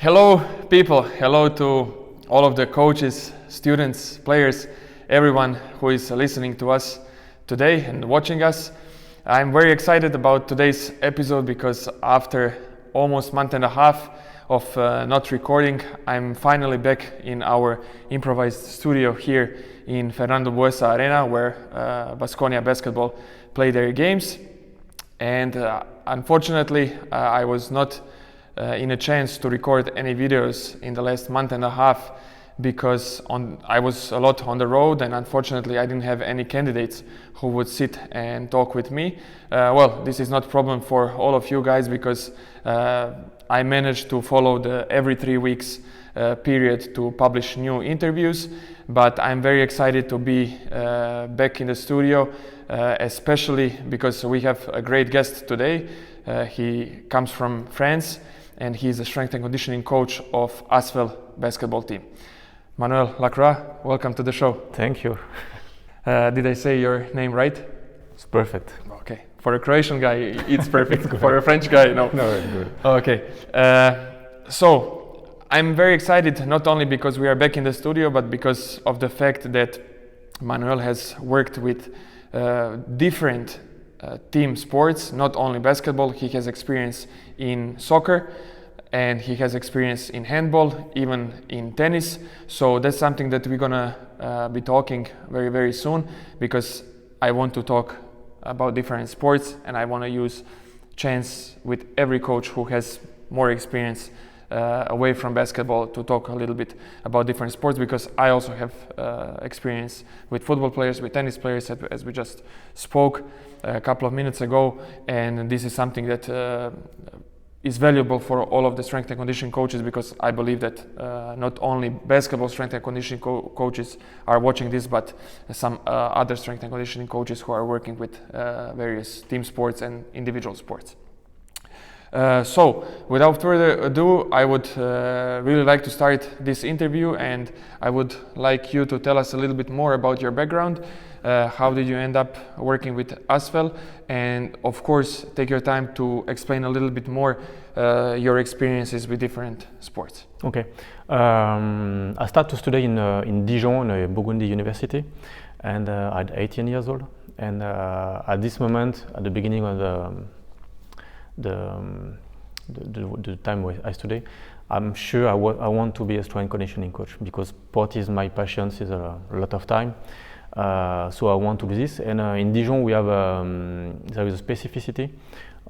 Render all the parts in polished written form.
Hello people, hello to all of the coaches, students, players, everyone who is listening to us today and watching us. I'm very excited about today's episode because after almost a month and a half of not recording, I'm finally back in our improvised studio here in Fernando Buesa Arena where Baskonia basketball play their games. And unfortunately, I was not in a chance to record any videos in the last month and a half because I was a lot on the road, and unfortunately I didn't have any candidates who would sit and talk with me. Well, this is not a problem for all of you guys because I managed to follow the every 3 weeks period to publish new interviews, but I'm very excited to be back in the studio, especially because we have a great guest today. He comes from France and he's a strength and conditioning coach of Asvel basketball team. Manuel Lacroix, welcome to the show. Thank you. Did I say your name right? It's perfect. Okay. For a Croatian guy, it's perfect. For a French guy, no. No, it's good. Okay. So I'm very excited, not only because we are back in the studio, but because of the fact that Manuel has worked with different team sports, not only basketball. He has experience in soccer and he has experience in handball, even in tennis. So that's something that we're gonna be talking very, very soon, because I want to talk about different sports and I want to use chance with every coach who has more experience away from basketball to talk a little bit about different sports, because I also have experience with football players, with tennis players, as we just spoke a couple of minutes ago, and this is something that is valuable for all of the strength and conditioning coaches, because I believe that not only basketball strength and conditioning coaches are watching this, but some other strength and conditioning coaches who are working with various team sports and individual sports. So, without further ado, I would really like to start this interview, and I would like you to tell us a little bit more about your background. How did you end up working with Asvel? And of course, take your time to explain a little bit more your experiences with different sports. Okay. I started to study in Dijon, in Burgundy University, and at 18 years old. And at this moment, at the beginning of the time where I study, I'm sure I want to be a strength conditioning coach, because sport is my passion since a lot of time. So I want to do this. And in Dijon we have there is a specificity.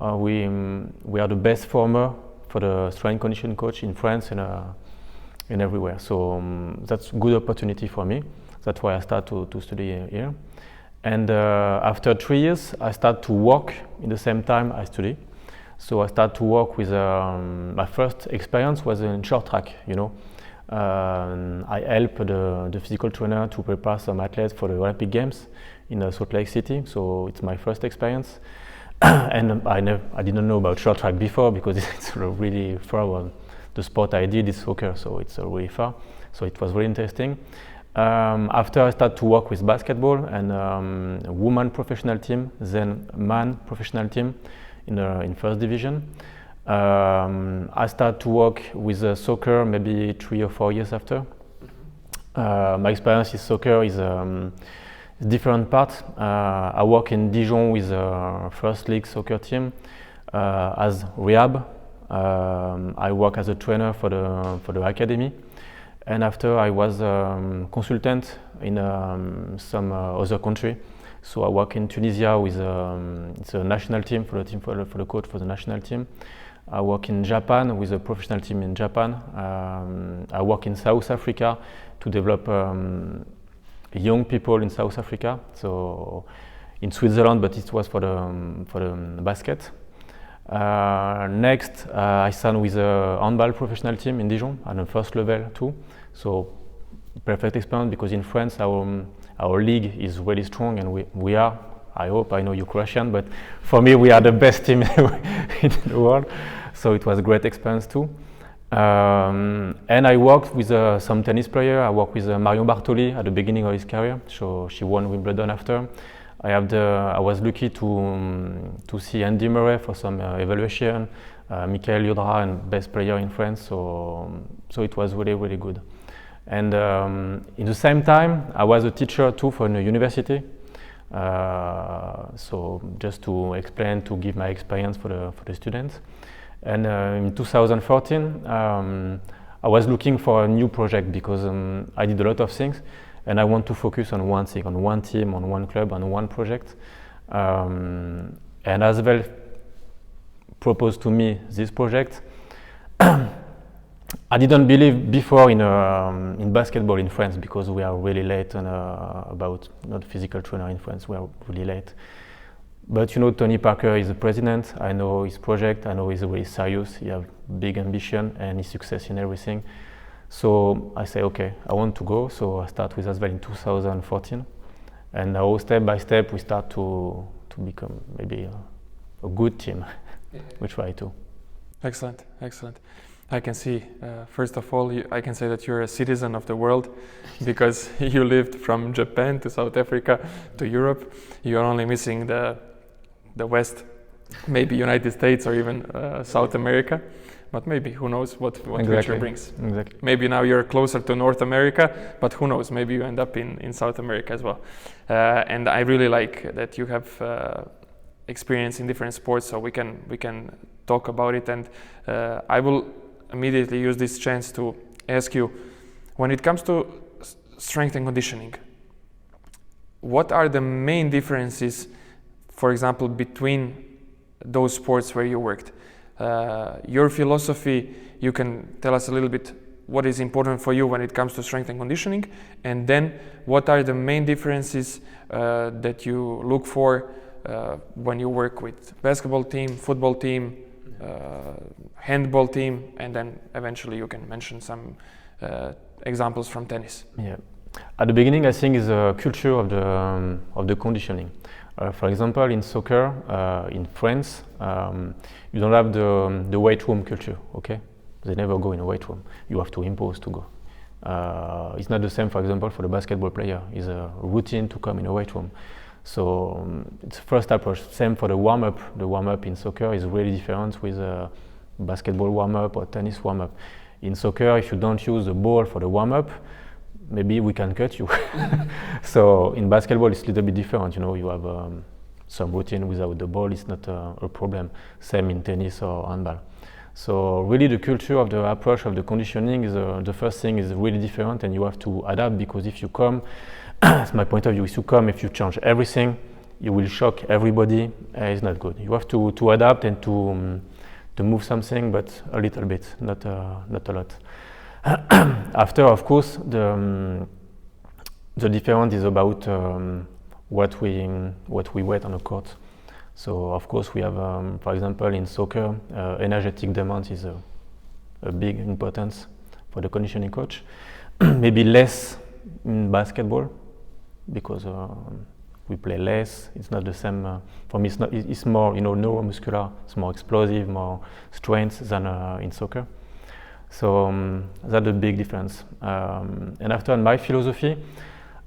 We are the best former for the strength conditioning coach in France and everywhere. So that's a good opportunity for me. That's why I start to study here. And after 3 years, I start to work in the same time I study. So I started to work with, my first experience was in short track, you know. I helped the physical trainer to prepare some athletes for the Olympic Games in Salt Lake City. So it's my first experience. And I didn't know about short track before, because it's really far. The sport I did is soccer, so it's really far. So it was very interesting. After I started to work with basketball and women professional team, then man professional team, in first division. I started to work with soccer maybe 3 or 4 years after. My experience in soccer is different part. I work in Dijon with a first league soccer team as rehab. I work as a trainer for the academy, and after I was consultant in some other country. So I work in Tunisia with it's a national team for the coach for the national team. I work in Japan with a professional team in Japan. I work in South Africa to develop young people in South Africa. So in Switzerland, but it was for the basket. Next, I signed with a handball professional team in Dijon at the first level too. So perfect experience, because in France our league is really strong, and we are, I hope, I know you're Croatian, but for me we are the best team in the world. So it was a great experience too. And I worked with some tennis players. I worked with Marion Bartoli at the beginning of his career. So she won Wimbledon after. I was lucky to see Andy Murray for some evaluation. Michael Yodra, and best player in France. So it was really, really good. And in the same time, I was a teacher too for a university. So just to explain, to give my experience for the students. And in 2014, I was looking for a new project because I did a lot of things, and I want to focus on one thing, on one team, on one club, on one project. And as well proposed to me this project. I didn't believe before in basketball in France because we are really late on about not physical trainer in France. We are really late. But you know, Tony Parker is the president. I know his project. I know he's really serious. He has big ambition and his success in everything. So I say, okay, I want to go. So I start with Asvel in 2014, and now step by step we start to become maybe a good team. We try to. Excellent, excellent. I can see, first of all, I can say that you're a citizen of the world because you lived from Japan to South Africa to Europe. You're only missing the West, maybe United States or even South America, but maybe, who knows what future brings. Exactly. Maybe now you're closer to North America, but who knows, maybe you end up in South America as well. And I really like that you have experience in different sports, so we can talk about it. And I will immediately use this chance to ask you, when it comes to strength and conditioning, what are the main differences, for example, between those sports where you worked? Your philosophy, you can tell us a little bit what is important for you when it comes to strength and conditioning, and then what are the main differences that you look for when you work with basketball team, football team, handball team, and then eventually you can mention some examples from tennis. Yeah, at the beginning, I think is a culture of the conditioning. For example, in soccer, in France, you don't have the weight room culture. Okay, they never go in a weight room. You have to impose to go. It's not the same, for example, for the basketball player. It's a routine to come in a weight room. So it's the first approach. Same for the warm-up. The warm-up in soccer is really different with a basketball warm-up or tennis warm-up. In soccer, if you don't use the ball for the warm-up, maybe we can cut you. So in basketball, it's a little bit different. You know, you have some routine without the ball. It's not a problem. Same in tennis or handball. So really, the culture of the approach of the conditioning is the first thing is really different, and you have to adapt because if you come. It's my point of view. If you change everything, you will shock everybody. It's not good. You have to adapt and to move something, but a little bit, not a lot. After, of course, the difference is about what we wait on the court. So of course we have, for example, in soccer, energetic demand is a big importance for the conditioning coach. Maybe less in basketball. Because we play less, it's not the same. For me, it's more, neuromuscular. It's more explosive, more strength than in soccer. So that's a big difference. And after my philosophy,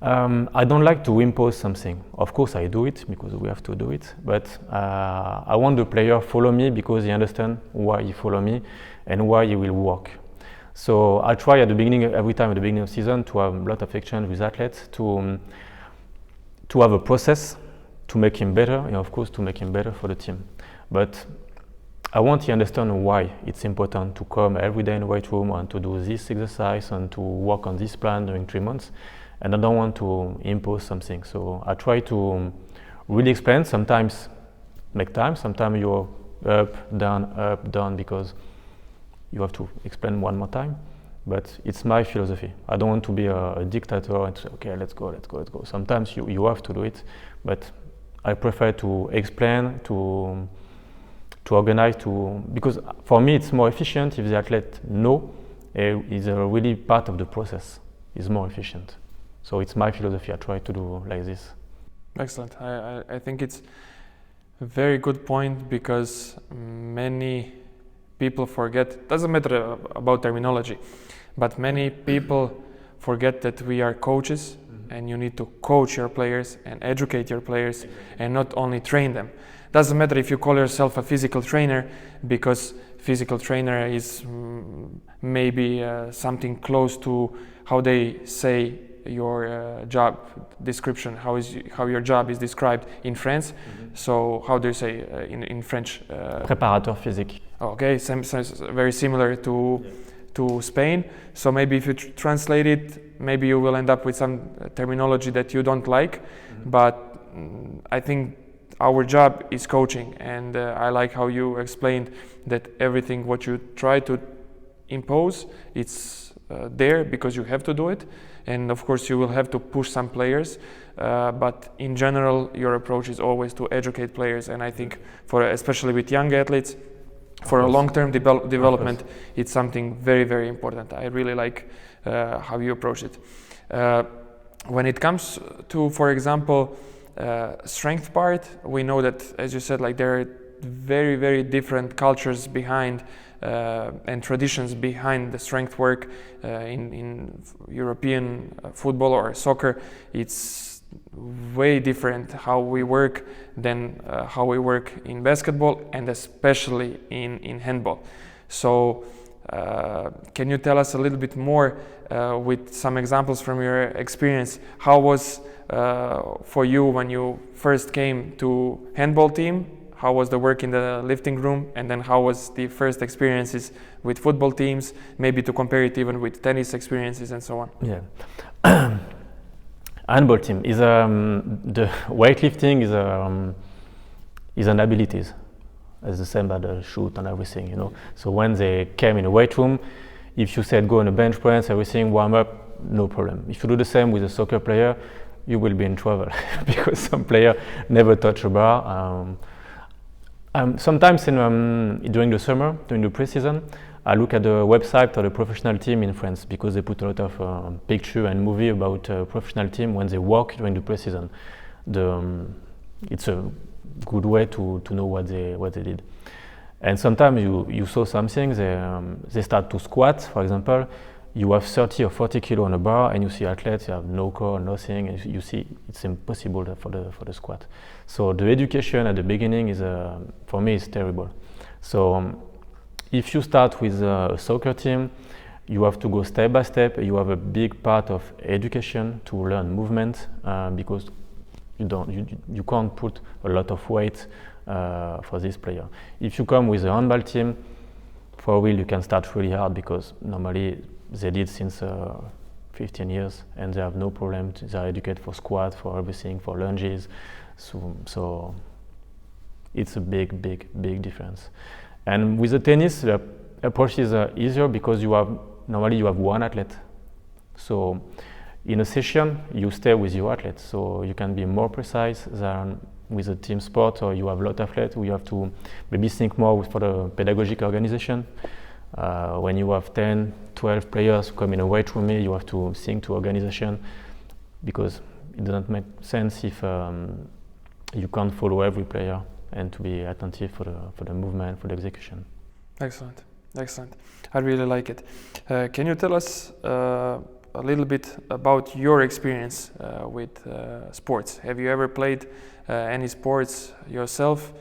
I don't like to impose something. Of course, I do it because we have to do it. But I want the player follow me because he understands why he follow me and why he will work. So I try every time at the beginning of season to have a lot of exchange with athletes to have a process to make him better, and of course to make him better for the team. But I want to understand why it's important to come every day in the weight room and to do this exercise and to work on this plan during 3 months. And I don't want to impose something. So I try to really explain. Sometimes make time. Sometimes you're up, down because you have to explain one more time. But it's my philosophy. I don't want to be a dictator and say, okay, let's go. Sometimes you have to do it, but I prefer to explain, to organize, because for me it's more efficient if the athlete is really part of the process. It's more efficient. So it's my philosophy. I try to do like this. Excellent. I think it's a very good point because many people forget, doesn't matter about terminology, but many people forget that we are coaches and you need to coach your players and educate your players and not only train them. Doesn't matter if you call yourself a physical trainer, because physical trainer is maybe something close to how they say your job description, how your job is described in France. So how do you say in French? Préparateur physique. Okay, very similar to Spain. So maybe if you translate it, maybe you will end up with some terminology that you don't like. But I think our job is coaching, and I like how you explained that everything what you try to impose, it's there because you have to do it, and of course you will have to push some players, but in general your approach is always to educate players, and I think especially with young athletes, for a long-term development, it's something very, very important. I really like how you approach it. When it comes to, for example, strength part, we know that, as you said, like there are very, very different cultures behind and traditions behind the strength work in European football or soccer. It's way different how we work than how we work in basketball, and especially in handball. So can you tell us a little bit more with some examples from your experience? How was for you when you first came to handball team? How was the work in the lifting room, and then how was the first experiences with football teams, maybe to compare it even with tennis experiences and so on? Yeah. Handball team is the weightlifting is an abilities. It's the same as the shoot and everything, you know. So when they came in the weight room, if you said go on a bench press, everything, warm up, no problem. If you do the same with a soccer player, you will be in trouble because some player never touch a bar. Sometimes during the summer, during the pre-season, I look at the website of the professional team in France because they put a lot of picture and movie about professional team when they work during the pre-season. It's a good way to know what they did. And sometimes you saw something, they start to squat, for example. You have 30 or 40 kilo on a bar, and you see athletes, you have no core, nothing, and you see it's impossible for the squat. So the education at the beginning is, for me, is terrible. So if you start with a soccer team, you have to go step by step. You have a big part of education to learn movement because you can't put a lot of weight for this player. If you come with a handball team, for real, you can start really hard because normally they did since 15 years and they have no problem. They are educated for squat, for everything, for lunges. So it's a big difference. And with the tennis, the approach is easier because normally you have one athlete. So in a session, you stay with your athlete. So you can be more precise than with a team sport, or you have a lot of athletes, you have to maybe think more for the pedagogic organization. When you have 10, 12 players who come in a weight room, you have to think to organization because it doesn't make sense if you can't follow every player and to be attentive for the movement, for the execution. Excellent. I really like it. Can you tell us a little bit about your experience with sports? Have you ever played any sports yourself?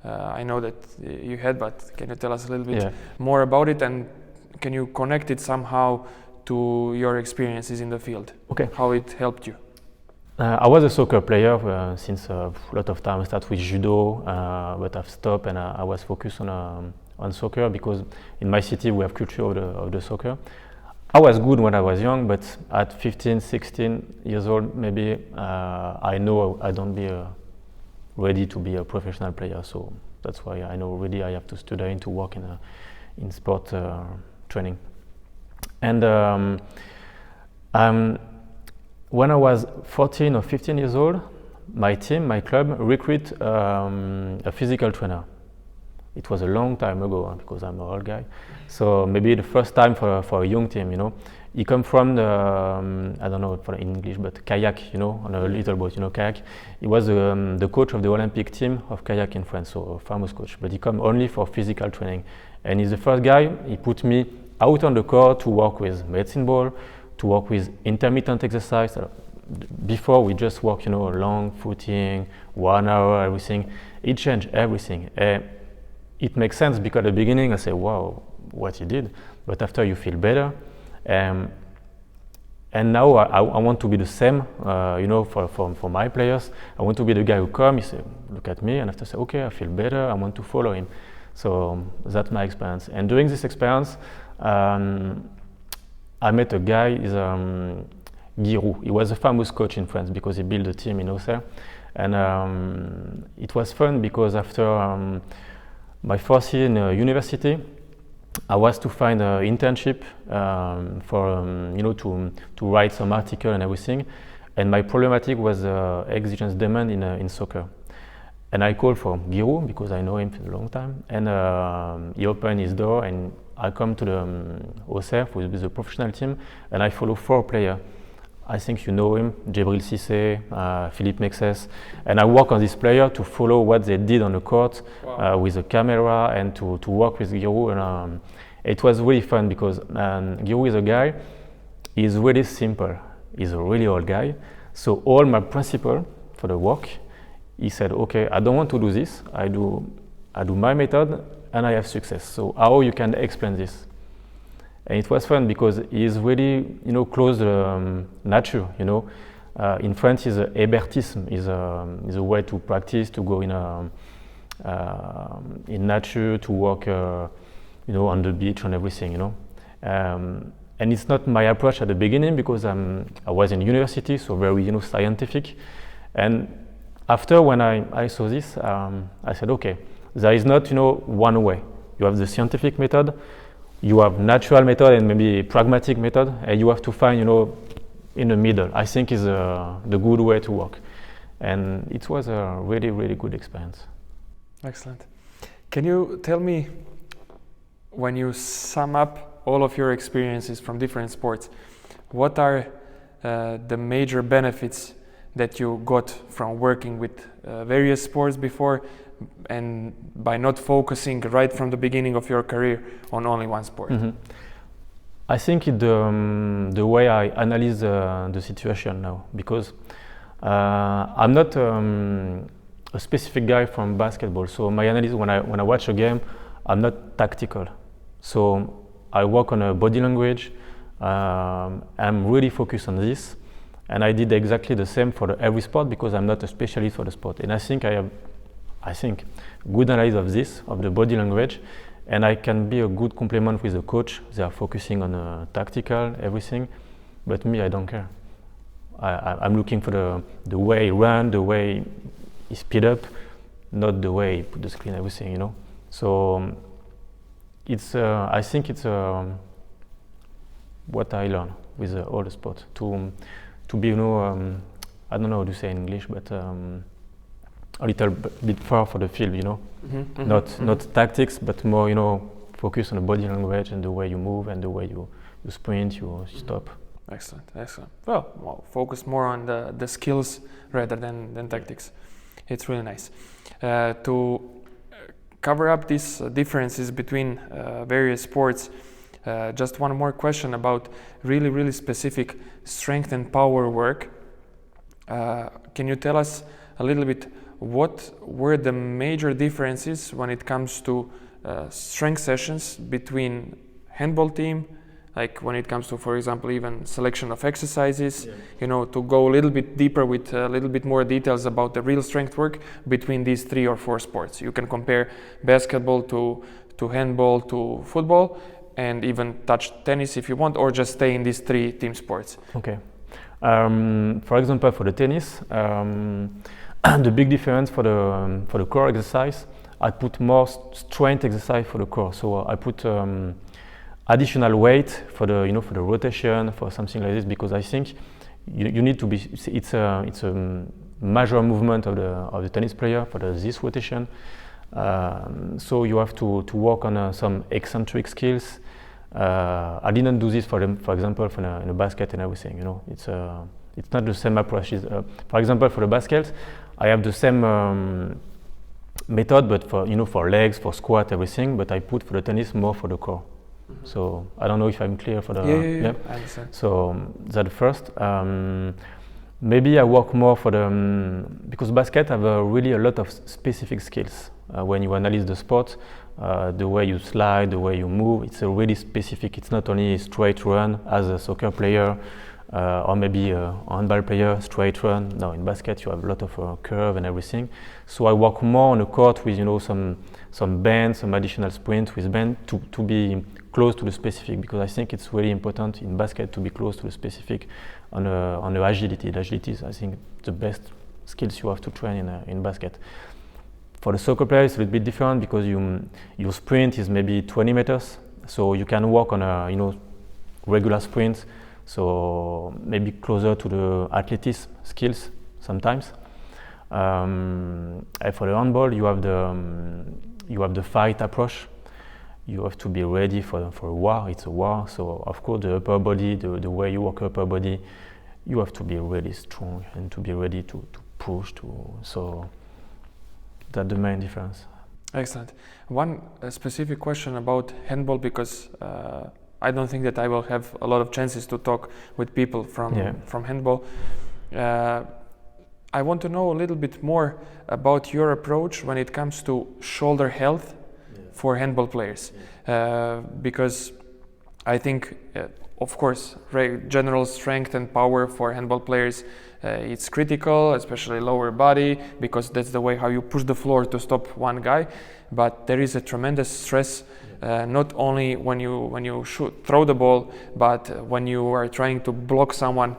I know that you had, but can you tell us a little bit more about it, and can you connect it somehow to your experiences in the field? Okay. How it helped you? I was a soccer player since a lot of time. I started with judo, but I've stopped and I was focused on soccer because in my city we have culture of the soccer. I was good when I was young, but at 15, 16 years old, maybe I know I don't be ready to be a professional player. So that's why I know already I have to study and to work in sport training. And when I was 14 or 15 years old, my team, my club, recruit a physical trainer. It was a long time ago because I'm an old guy. So maybe the first time for a young team, you know. He come from the, I don't know for English, but kayak, you know, on a little boat, you know, kayak. He was the coach of the Olympic team of kayak in France, so a famous coach. But he come only for physical training. And he's the first guy, he put me out on the court to work with medicine ball, to work with intermittent exercise. Before we just work, long footing, 1 hour, everything. He changed everything. it makes sense because at the beginning I say, wow, what he did, but after you feel better. And now I want to be the same, for my players. I want to be the guy who comes, he say, look at me, and after say, okay, I feel better, I want to follow him. So that's my experience. And during this experience, I met a guy, Giroud. He was a famous coach in France because he built a team in Auxerre. And it was fun because after my first year in university, I was to find an internship to write some article and everything. And my problematic was exigence demand in soccer. And I called for Giroud because I know him for a long time. And he opened his door and I come to the Auxerre with the professional team and I follow 4 players. I think you know him, Djibril Cissé, Philippe Mexes, and I work on this player to follow what they did on the court. Wow. With a camera and to work with Giroud. And it was really fun because Giroud is a guy, he's really simple. He's a really old guy. So all my principle for the work, he said, okay, I don't want to do this. I do my method and I have success. So how you can explain this? And it was fun because he's really, close to nature. In France, is hébertisme, is a way to practice, to go in nature, to walk, on the beach and everything. And it's not my approach at the beginning because I was in university, so very, scientific. And after when I saw this, I said, okay, there is not, one way. You have the scientific method. You have natural method and maybe pragmatic method, and you have to find, in the middle. I think is the good way to work, and it was a really, really good experience. Excellent. Can you tell me, when you sum up all of your experiences from different sports, what are the major benefits that you got from working with various sports before, and by not focusing right from the beginning of your career on only one sport? Mm-hmm. I think the way I analyze the situation now, because I'm not a specific guy from basketball, so my analysis when I watch a game, I'm not tactical. So I work on a body language. I'm really focused on this, and I did exactly the same for every sport because I'm not a specialist for the sport, and I think I have good analysis of this, of the body language, and I can be a good complement with the coach. They are focusing on tactical, everything, but me, I don't care. I'm looking for the way he run, the way he speed up, not the way he put the screen, everything, So it's, I think it's what I learn with all the sport, to be, I don't know how to say in English, but a little bit far for the field, Mm-hmm. Not tactics, but more, focus on the body language and the way you move and the way you sprint, you stop. Excellent. Well, focus more on the skills rather than tactics. It's really nice. To cover up these differences between various sports, just one more question about really, really specific strength and power work. Can you tell us a little bit what were the major differences when it comes to strength sessions between handball team, like when it comes to, for example, even selection of exercises, to go a little bit deeper with a little bit more details about the real strength work between these 3 or 4 sports. You can compare basketball to handball to football, and even touch tennis if you want, or just stay in these 3 team sports. Okay. For example, for the tennis, the big difference for the core exercise, I put more strength exercise for the core. So I put additional weight for the for the rotation, for something like this, because I think you need to be. It's a major movement of the tennis player for this rotation. So you have to work on some eccentric skills. I didn't do this for example, in a basket and everything. It's not the same approach. For example, for the basket, I have the same method, but for legs, for squat, everything. But I put for the tennis more for the core. Mm-hmm. So I don't know if I'm clear for the. Yeah. I understand. So that's first. Maybe I work more for because basket have really a lot of specific skills. When you analyze the sport, the way you slide, the way you move. It's a really specific. It's not only a straight run as a soccer player or maybe a handball player, straight run. No, in basket you have a lot of curve and everything. So I work more on the court with some bend, some additional sprint with bend to be close to the specific, because I think it's really important in basket to be close to the specific on the agility. The agility is, I think, the best skills you have to train in basket. For the soccer player, it's a little bit different because your sprint is maybe 20 meters, so you can work on a regular sprint, so maybe closer to the athleticism skills sometimes. And for the handball, you have the fight approach. You have to be ready for a war. It's a war, so of course the upper body, the way you work upper body, you have to be really strong and to be ready to push. So that's the main difference. Excellent. One specific question about handball, because I don't think that I will have a lot of chances to talk with people from handball. I want to know a little bit more about your approach when it comes to shoulder health for handball players, because I think, of course, general strength and power for handball players, it's critical, especially lower body, because that's the way how you push the floor to stop one guy. But there is a tremendous stress, not only when you throw the ball, but when you are trying to block someone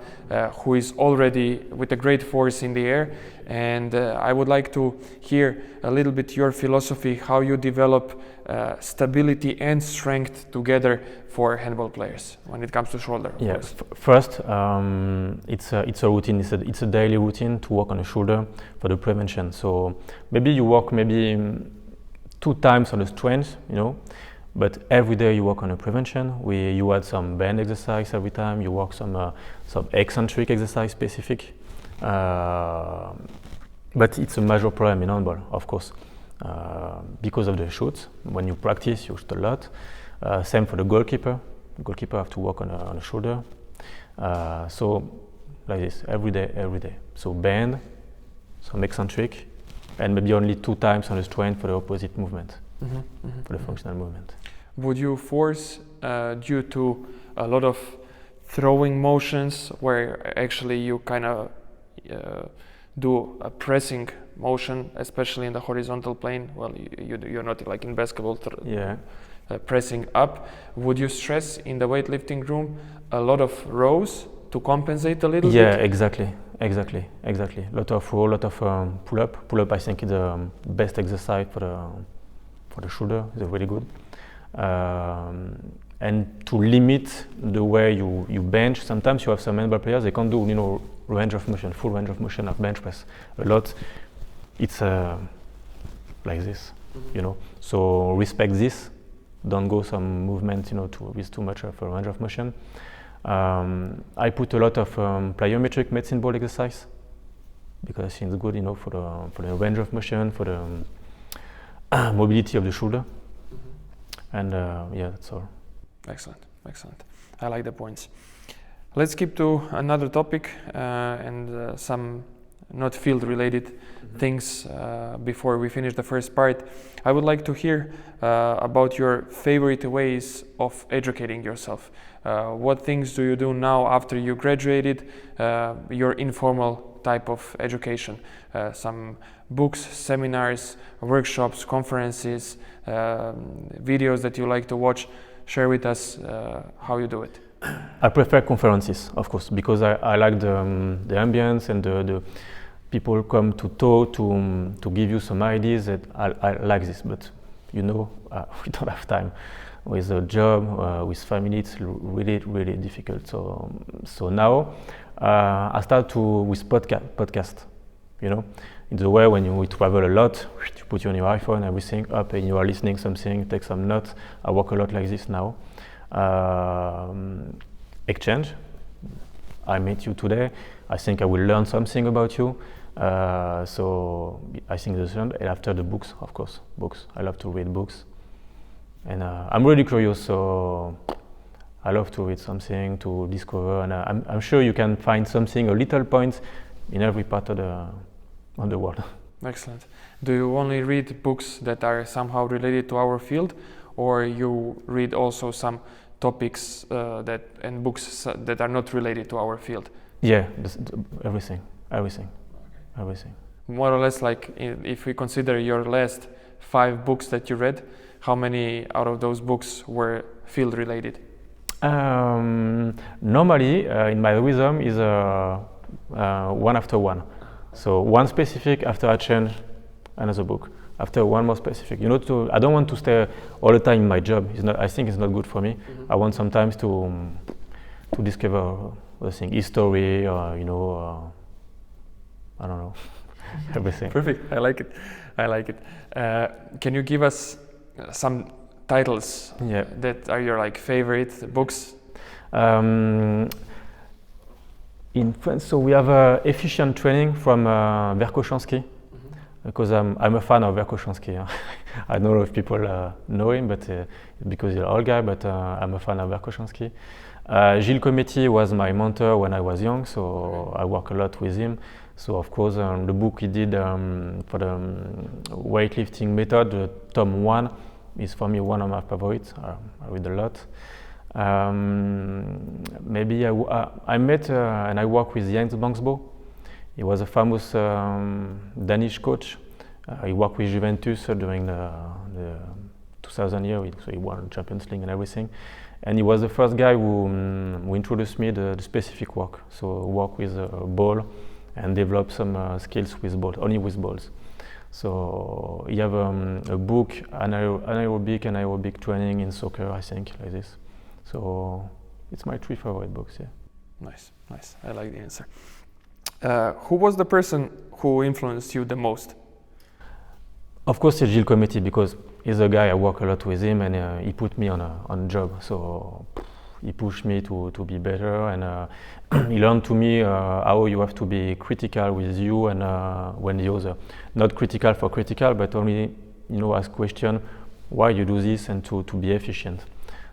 who is already with a great force in the air. And I would like to hear a little bit your philosophy, how you develop stability and strength together for handball players when it comes to shoulder. Yeah, first, it's a routine. It's a daily routine to work on the shoulder for the prevention. So maybe you work 2 times on the strength, but every day you work on the prevention. You add some band exercise every time. You work some eccentric exercise specific. But it's a major problem in handball, of course, because of the shoots. When you practice, you shoot a lot. Same for the goalkeeper. The goalkeeper have to work on the shoulder. So like this, every day. So bend, some eccentric, and maybe only 2 times on the strength for the opposite movement, for the functional movement. Would you force, due to a lot of throwing motions, where actually you kind of do a pressing motion, especially in the horizontal plane? Well, you're not like in basketball, pressing up. Would you stress in the weightlifting room a lot of rows to compensate a little bit? Yeah, exactly. Lot of row, lot of pull-up. Pull-up, I think, is the best exercise for the shoulder. It's really good. And to limit the way you bench, sometimes you have some handball players, they can't do full range of motion of bench press a lot. It's like this, So respect this. Don't go some movement, with too much of a range of motion. I put a lot of plyometric medicine ball exercise because I think it's good, for the range of motion, for the mobility of the shoulder. And that's all. Excellent. I like the points. Let's skip to another topic and some not field-related things before we finish the first part. I would like to hear about your favorite ways of educating yourself. What things do you do now after you graduated? Your informal type of education, some books, seminars, workshops, conferences, videos that you like to watch. Share with us how you do it. I prefer conferences, of course, because I like the ambience and the people come to talk, to give you some ideas. That I like this, but we don't have time. With a job, with family, it's really difficult. So now I start with podcast. In the way when we travel a lot, you put on your iPhone, everything up, and you are listening something, take some notes. I work a lot like this now. Exchange. I met you today. I think I will learn something about you. So I think the second, and after the books, of course, books. I love to read books, and I'm really curious. So I love to read something, to discover, and I'm sure you can find something, a little point, in every part of the world. Excellent. Do you only read books that are somehow related to our field, or you read also some topics and books that are not related to our field? Yeah, everything. More or less, like if we consider your last 5 books that you read, how many out of those books were field related? Normally, in my rhythm is one after one. So one specific after I change another book. After one more specific. I don't want to stay all the time in my job. I think it's not good for me. Mm-hmm. I want sometimes to discover the thing, history, I don't know, everything. Perfect. I like it. Can you give us some titles that are your favorite books? In France, so we have efficient training from Verkhoshansky, because I'm a fan of Verkhoshansky. I don't know if people know him, but because he's an old guy, but I'm a fan of Verkhoshansky. Gilles Cometti was my mentor when I was young, so I work a lot with him. So of course, the book he did for the weightlifting method, Tom 1, is for me one of my favorites. I read a lot. Maybe I met and I worked with Jens Bangsbo. He was a famous Danish coach. He worked with Juventus during the 2000 year, so he won Champions League and everything. And he was the first guy who introduced me the specific work. So work with a ball and develop some skills with balls, only with balls. So you have a book, anaerobic and aerobic training in soccer, I think, like this. So it's my 3 favorite books, yeah. Nice. I like the answer. Who was the person who influenced you the most? Of course, it's Gilles Cometti, because he's a guy I work a lot with him, and he put me on a job. So he pushed me to be better, and he learned to me how you have to be critical with you and when the other. Not critical for critical, but only ask question why you do this and to be efficient.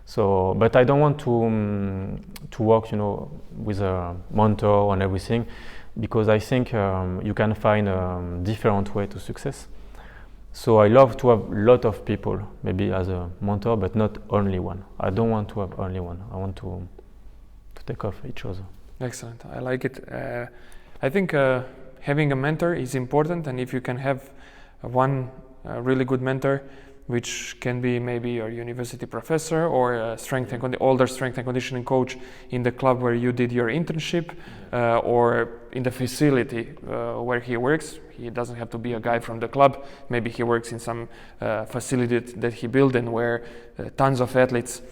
So, but I don't want to work, with a mentor and everything, because I think you can find a different way to success. So I love to have a lot of people, maybe as a mentor, but not only one. I don't want to have only one. I want to take off each other. Excellent. I like it. I think having a mentor is important, and if you can have one really good mentor, which can be maybe your university professor or a older strength and conditioning coach in the club where you did your internship, or in the facility where he works. He doesn't have to be a guy from the club. Maybe he works in some facility that he built and where tons of athletes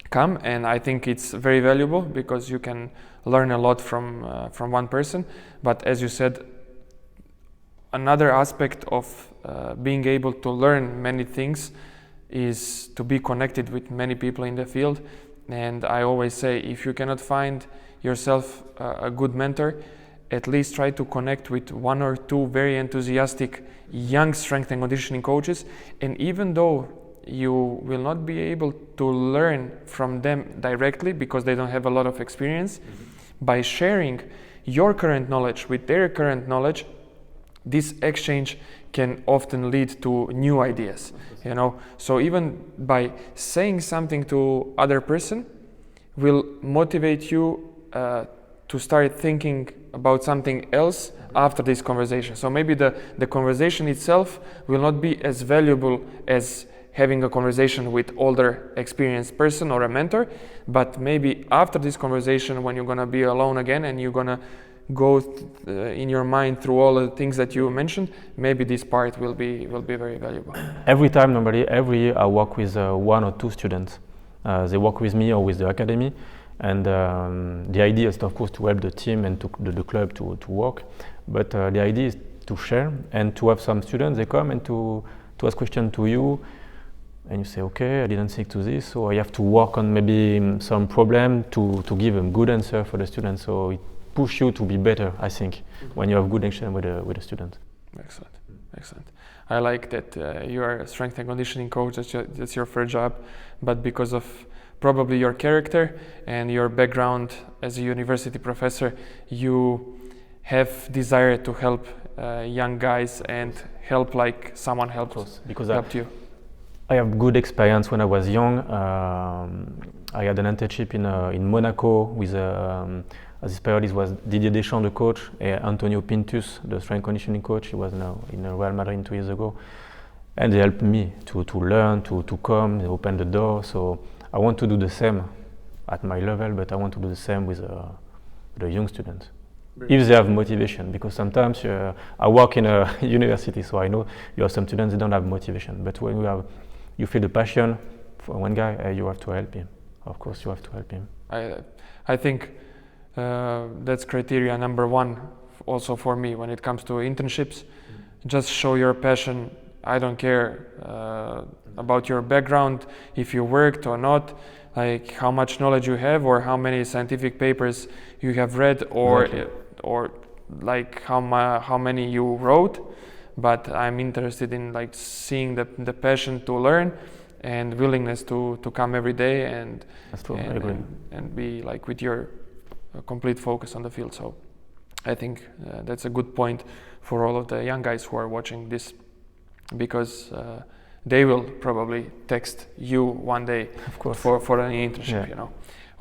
come. And I think it's very valuable because you can learn a lot from one person. But as you said, another aspect of being able to learn many things is to be connected with many people in the field. And I always say, if you cannot find yourself a good mentor, at least try to connect with 1 or 2 very enthusiastic young strength and conditioning coaches. And even though you will not be able to learn from them directly because they don't have a lot of experience, by sharing your current knowledge with their current knowledge, this exchange can often lead to new ideas, So even by saying something to other person will motivate you to start thinking about something else after this conversation. So maybe the conversation itself will not be as valuable as having a conversation with older experienced person or a mentor, but maybe after this conversation, when you're gonna be alone again and you're gonna go in your mind through all the things that you mentioned, maybe this part will be very valuable. Every time, normally, every year I work with 1 or 2 students. They work with me or with the academy, and the idea is, of course, to help the team and to the club to work. But the idea is to share and to have some students. They come and to ask questions to you, and you say, okay, I didn't think to this, so I have to work on maybe some problem to give a good answer for the students. So it push you to be better, I think, when you have good action with a student. Excellent. I like that you are a strength and conditioning coach. That's your first job, but because of probably your character and your background as a university professor, you have desire to help young guys and help like someone helped you? I have good experience when I was young. I had an internship in Monaco with at this period it was Didier Deschamps, the coach, and Antonio Pintus, the strength conditioning coach. He was now in Real Madrid 2 years ago, and they helped me to learn, to come, they opened the door. So I want to do the same at my level, but I want to do the same with the young students. If they have motivation, because sometimes I work in a university, so I know you have some students that don't have motivation. But when you feel the passion for one guy, you have to help him. Of course, you have to help him. I think that's criteria number one, also for me when it comes to internships. Just show your passion. I don't care about your background, if you worked or not, like how much knowledge you have or how many scientific papers you have read, or like how many you wrote. But I'm interested in like seeing the passion to learn and willingness to come every day and be like with your complete focus on the field. So I think that's a good point for all of the young guys who are watching this, because they will probably text you one day for an internship, you know.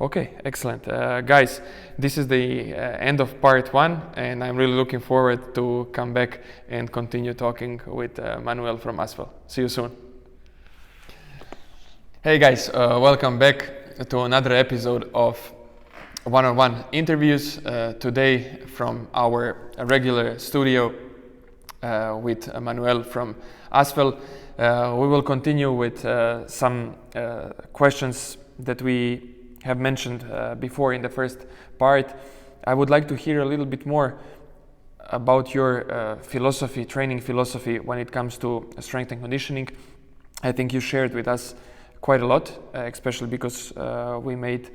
Okay, excellent. Guys, this is the end of part 1, and I'm really looking forward to come back and continue talking with Manuel from Asphalt. See you soon. Hey guys, welcome back to another episode of one-on-one interviews. Today from our regular studio with Manuel from Asphalt. We will continue with some questions that we have mentioned before in the first part. I would like to hear a little bit more about your philosophy, training philosophy when it comes to strength and conditioning. I think you shared with us quite a lot, especially because we made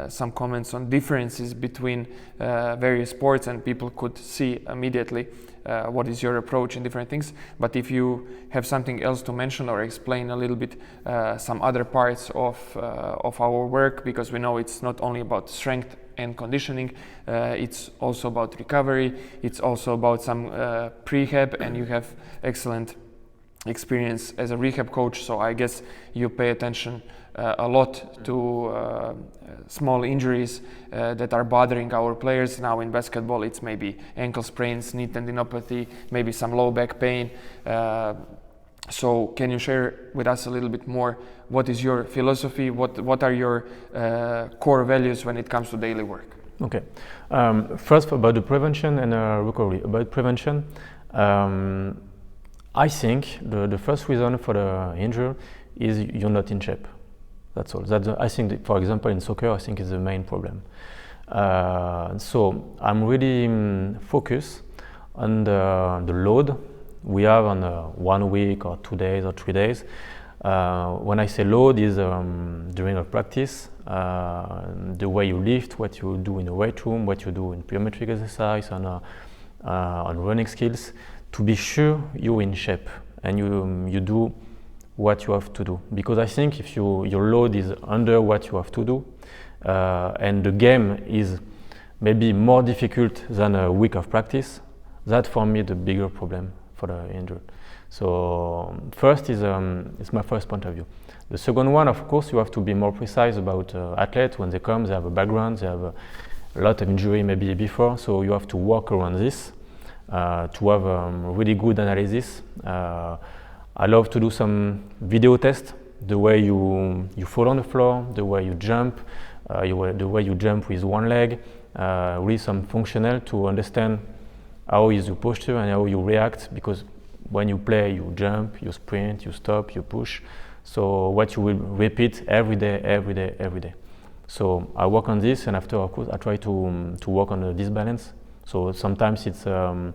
some comments on differences between various sports, and people could see immediately what is your approach in different things. But if you have something else to mention or explain a little bit some other parts of our work, because we know it's not only about strength and conditioning, it's also about recovery, it's also about some prehab, and you have excellent experience as a rehab coach, so I guess you pay attention a lot to small injuries that are bothering our players. Now in basketball it's maybe ankle sprains, knee tendinopathy, maybe some low back pain. So can you share with us a little bit more, what is your philosophy, what are your core values when it comes to daily work? Okay, first about the prevention and recovery. About prevention, I think the first reason for the injury is you're not in shape. That's all. I think, for example, in soccer, I think is the main problem. So I'm really focused on the load we have on 1 week or 2 days or 3 days. When I say load is during a practice, the way you lift, what you do in the weight room, what you do in plyometric exercise, on running skills, to be sure you're in shape and you do what you have to do. Because I think if your load is under what you have to do, and the game is maybe more difficult than a week of practice, that for me the bigger problem for the injury. So first is it's my first point of view. The second one, of course, you have to be more precise about athletes. When they come, they have a background, they have a lot of injury maybe before, so you have to work around this. To have really good analysis. I love to do some video tests, the way you fall on the floor, the way you jump, the way you jump with one leg, really some functional to understand how is your posture and how you react, because when you play, you jump, you sprint, you stop, you push. So what you will repeat every day. So I work on this, and after, of course, I try to work on this balance. So sometimes it's some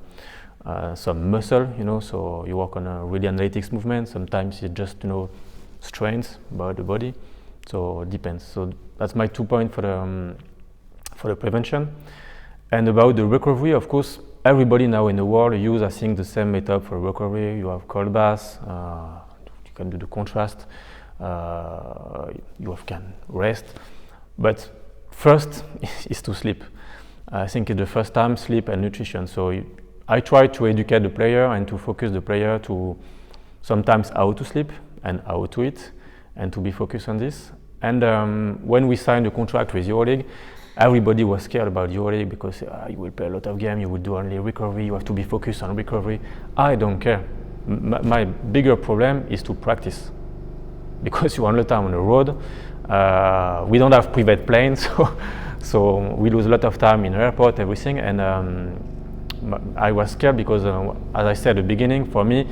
muscle, so you work on a really analytics movement. Sometimes it's just, strength about the body. So it depends. So that's my 2 points for the prevention. And about the recovery, of course, everybody now in the world use, I think, the same method for recovery. You have cold baths, you can do the contrast, you can rest. But first is to sleep. I think it's the first time sleep and nutrition. So I try to educate the player and to focus the player to sometimes how to sleep and how to eat and to be focused on this. And when we signed the contract with EuroLeague, everybody was scared about EuroLeague because you will play a lot of games, you will do only recovery, you have to be focused on recovery. I don't care. My bigger problem is to practice because you're all the time on the road. We don't have private planes, so we lose a lot of time in the airport, everything. And I was scared because, as I said at the beginning, for me,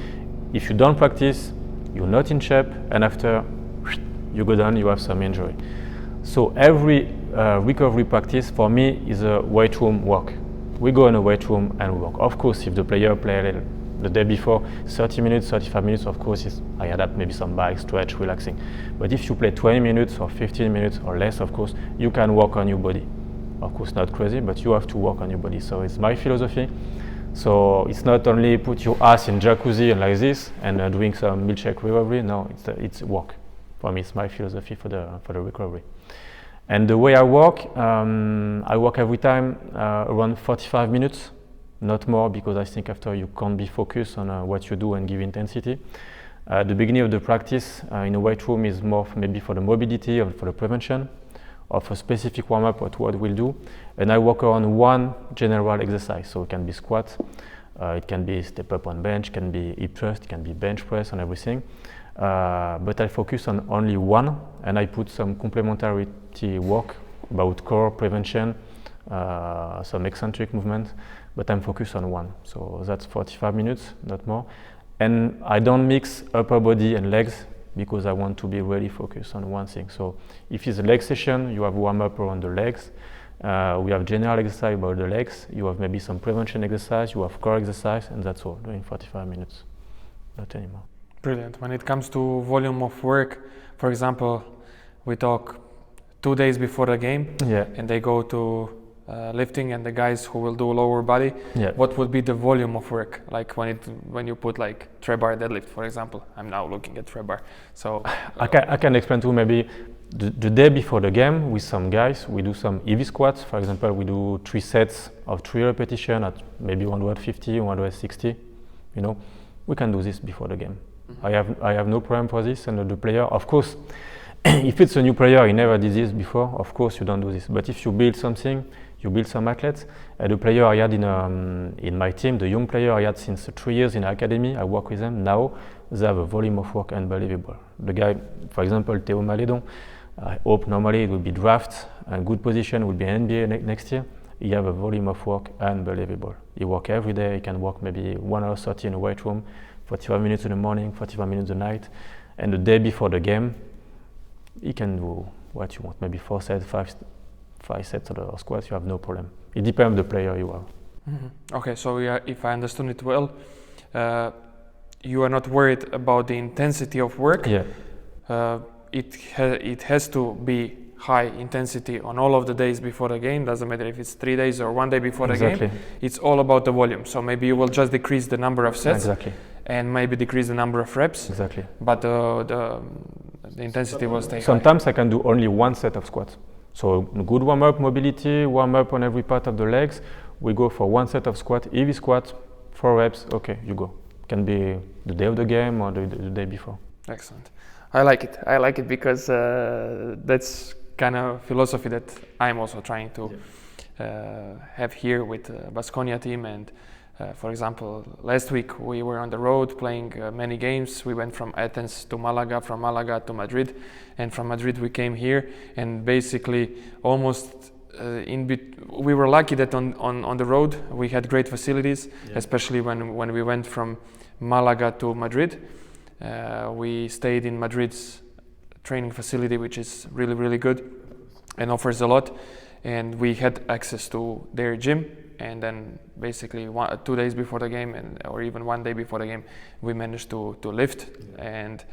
if you don't practice, you're not in shape, and after you go down, you have some injury. So every recovery practice for me is a weight room work. We go in a weight room and we work. Of course, if the player plays the day before 30 minutes, 35 minutes, of course, I adapt maybe some bike, stretch, relaxing. But if you play 20 minutes or 15 minutes or less, of course, you can work on your body. Of course, not crazy, but you have to work on your body. So it's my philosophy. So it's not only put your ass in jacuzzi and like this and doing some milkshake recovery. No, it's work. For me, it's my philosophy for the recovery. And the way I work every time around 45 minutes, not more, because I think after you can't be focused on what you do and give intensity. The beginning of the practice in a weight room is more maybe for the mobility or for the prevention of a specific warm-up of what we'll do. And I work on one general exercise. So it can be squat, it can be step up on bench, can be hip thrust, it can be bench press and everything. But I focus on only one, and I put some complementarity work about core prevention, some eccentric movement, but I'm focused on one. So that's 45 minutes, not more. And I don't mix upper body and legs because I want to be really focused on one thing. So if it's a leg session, you have warm up around the legs. We have general exercise about the legs. You have maybe some prevention exercise, you have core exercise, and that's all, doing 45 minutes, not anymore. Brilliant. When it comes to volume of work, for example, we talk 2 days before the game, and they go to lifting, and the guys who will do lower body, what would be the volume of work? Like when you put like tray bar deadlift, for example. I'm now looking at tray bar. So I can explain to maybe the day before the game with some guys. We do some heavy squats. For example, we do 3 sets of 3 repetitions at maybe 150, 160. You know, we can do this before the game. Mm-hmm. I have no problem for this, and the player, of course, if it's a new player, he never did this before, of course you don't do this. But if you build something, you build some athletes. The player I had in my team, the young player I had since 3 years in the academy, I work with them. Now they have a volume of work unbelievable. The guy, for example, Théo Malédon, I hope normally it will be draft, a good position will be NBA next year. He have a volume of work unbelievable. He work every day, he can work maybe 1 hour 30 in a weight room, 45 minutes in the morning, 45 minutes at night. And the day before the game, he can do what you want, maybe 4 sets, 5 sets of squats, you have no problem. It depends on the player you are. Mm-hmm. Okay, so if I understood it well, you are not worried about the intensity of work. Yeah. It has to be high intensity on all of the days before the game. Doesn't matter if it's 3 days or 1 day before the game. It's all about the volume. So maybe you will just decrease the number of sets. And maybe decrease the number of reps. But the intensity will stay high. Sometimes I can do only 1 set of squats. So good warm-up mobility, warm-up on every part of the legs. We go for 1 set of squat, heavy squat, 4 reps, okay, you go. Can be the day of the game or the day before. Excellent. I like it because that's kind of philosophy that I'm also trying to have here with Baskonia team. And for example, last week we were on the road playing many games. We went from Athens to Malaga, from Malaga to Madrid, and from Madrid we came here. And basically, almost we were lucky that on the road we had great facilities, especially when we went from Malaga to Madrid. We stayed in Madrid's training facility, which is really good and offers a lot. And we had access to their gym. And then basically 2 days before the game, or even 1 day before the game, we managed to lift. And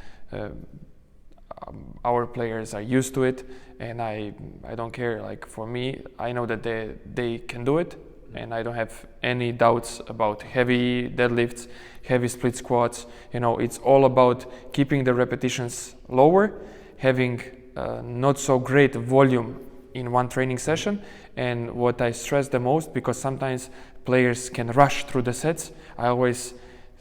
our players are used to it, and I don't care. Like for me, I know that they can do it, and I don't have any doubts about heavy deadlifts, heavy split squats. You know, it's all about keeping the repetitions lower, having not so great volume in one training session. And what I stress the most, because sometimes players can rush through the sets, I always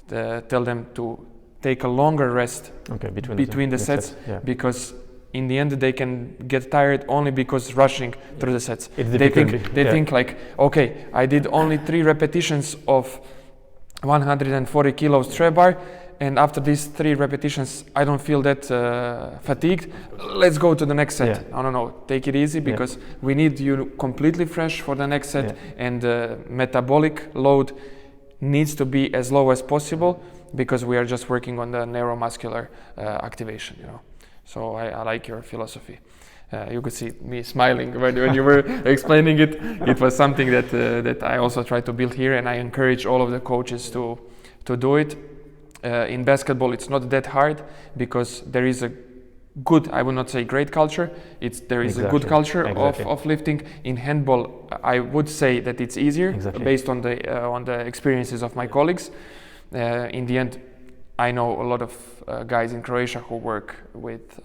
tell them to take a longer rest between the sets, because in the end they can get tired only because rushing through the sets. They think like, okay, I did only 3 repetitions of 140 kilos tray bar, and after these 3 repetitions I don't feel that fatigued, let's go to the next set. No, take it easy, because we need you completely fresh for the next set, and the metabolic load needs to be as low as possible, because we are just working on the neuromuscular activation, So I like your philosophy. You could see me smiling when you were explaining it. It was something that I also try to build here, and I encourage all of the coaches to do it. In basketball, it's not that hard, because there is a good, I would not say great culture. There is a good culture of lifting. In handball, I would say that it's easier based on the experiences of my colleagues. In the end, I know a lot of guys in Croatia who work with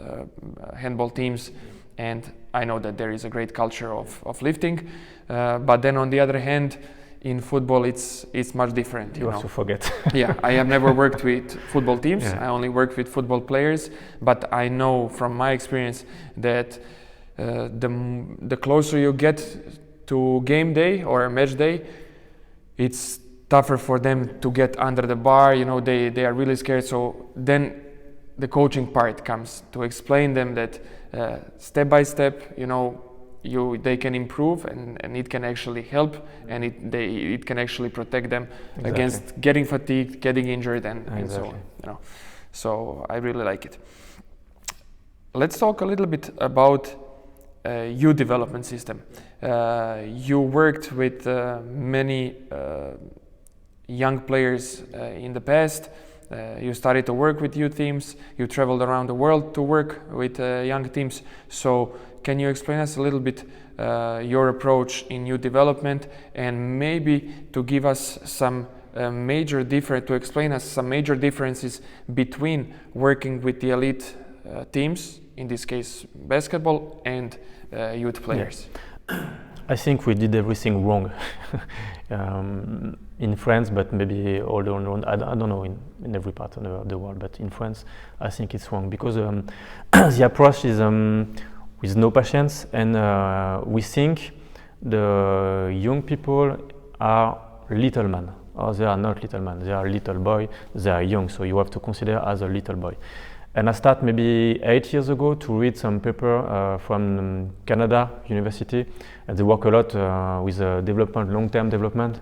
handball teams, and I know that there is a great culture of lifting. But then on the other hand, in football, it's much different. You also forget. I have never worked with football teams. I only worked with football players. But I know from my experience that the closer you get to game day or match day, it's tougher for them to get under the bar. They are really scared. So then the coaching part comes to explain them that step by step, they can improve, and it can actually help, and it can actually protect them against getting fatigued, getting injured, and so on. So I really like it. Let's talk a little bit about youth development system. You worked with many young players in the past. You started to work with youth teams. You traveled around the world to work with young teams. So can you explain us a little bit your approach in youth development, and maybe to give us some to explain us some major differences between working with the elite teams, in this case basketball, and youth players? I think we did everything wrong in France, but maybe all around. I don't know in every part of the world, but in France, I think it's wrong, because the approach is with no patience, and we think the young people are little man, or they are not little man. They are little boy. They are young, so you have to consider as a little boy. And I started maybe 8 years ago to read some paper from Canada University, and they work a lot with development, long-term development.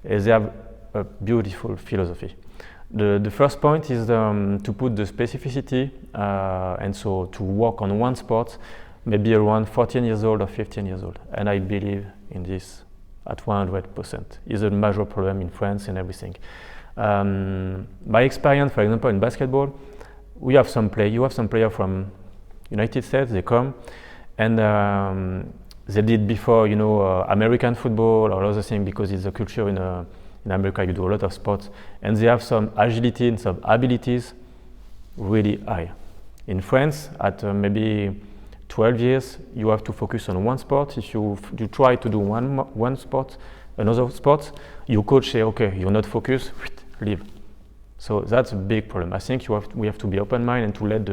They have a beautiful philosophy. The first point is to put the specificity, and so to work on one sport, maybe around 14 years old or 15 years old. And I believe in this at 100%. It's a major problem in France and everything. My experience, for example, in basketball, you have some player from United States, they come, and they did before, American football or other things, because it's a culture in America, you do a lot of sports, and they have some agility and some abilities really high. In France, at maybe 12 years, you have to focus on one sport. If you try to do one sport, another sport, your coach say, okay, you're not focused, leave. So that's a big problem. I think we have to be open-minded and to let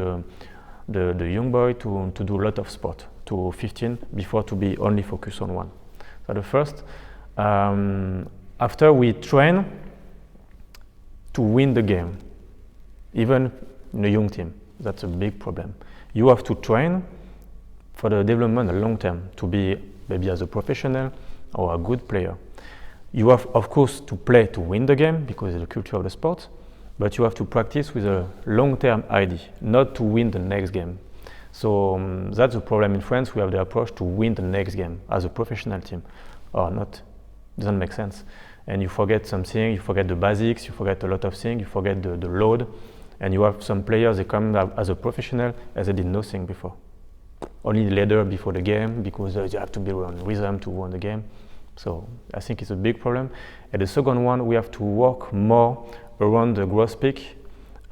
the young boy to do a lot of sport to 15 before to be only focused on one. So the first. After we train to win the game, even in a young team, that's a big problem. You have to train for the development long term to be maybe as a professional or a good player. You have, of course, to play to win the game because it's the culture of the sport, but you have to practice with a long-term idea, not to win the next game. So that's the problem in France. We have the approach to win the next game as a professional team, or not. Doesn't make sense. And you forget something, you forget the basics, you forget a lot of things, you forget the load, and you have some players, they come as a professional as they did nothing before. Only later before the game, because they have to be on rhythm to win the game. So I think it's a big problem. And the second one, we have to work more around the growth peak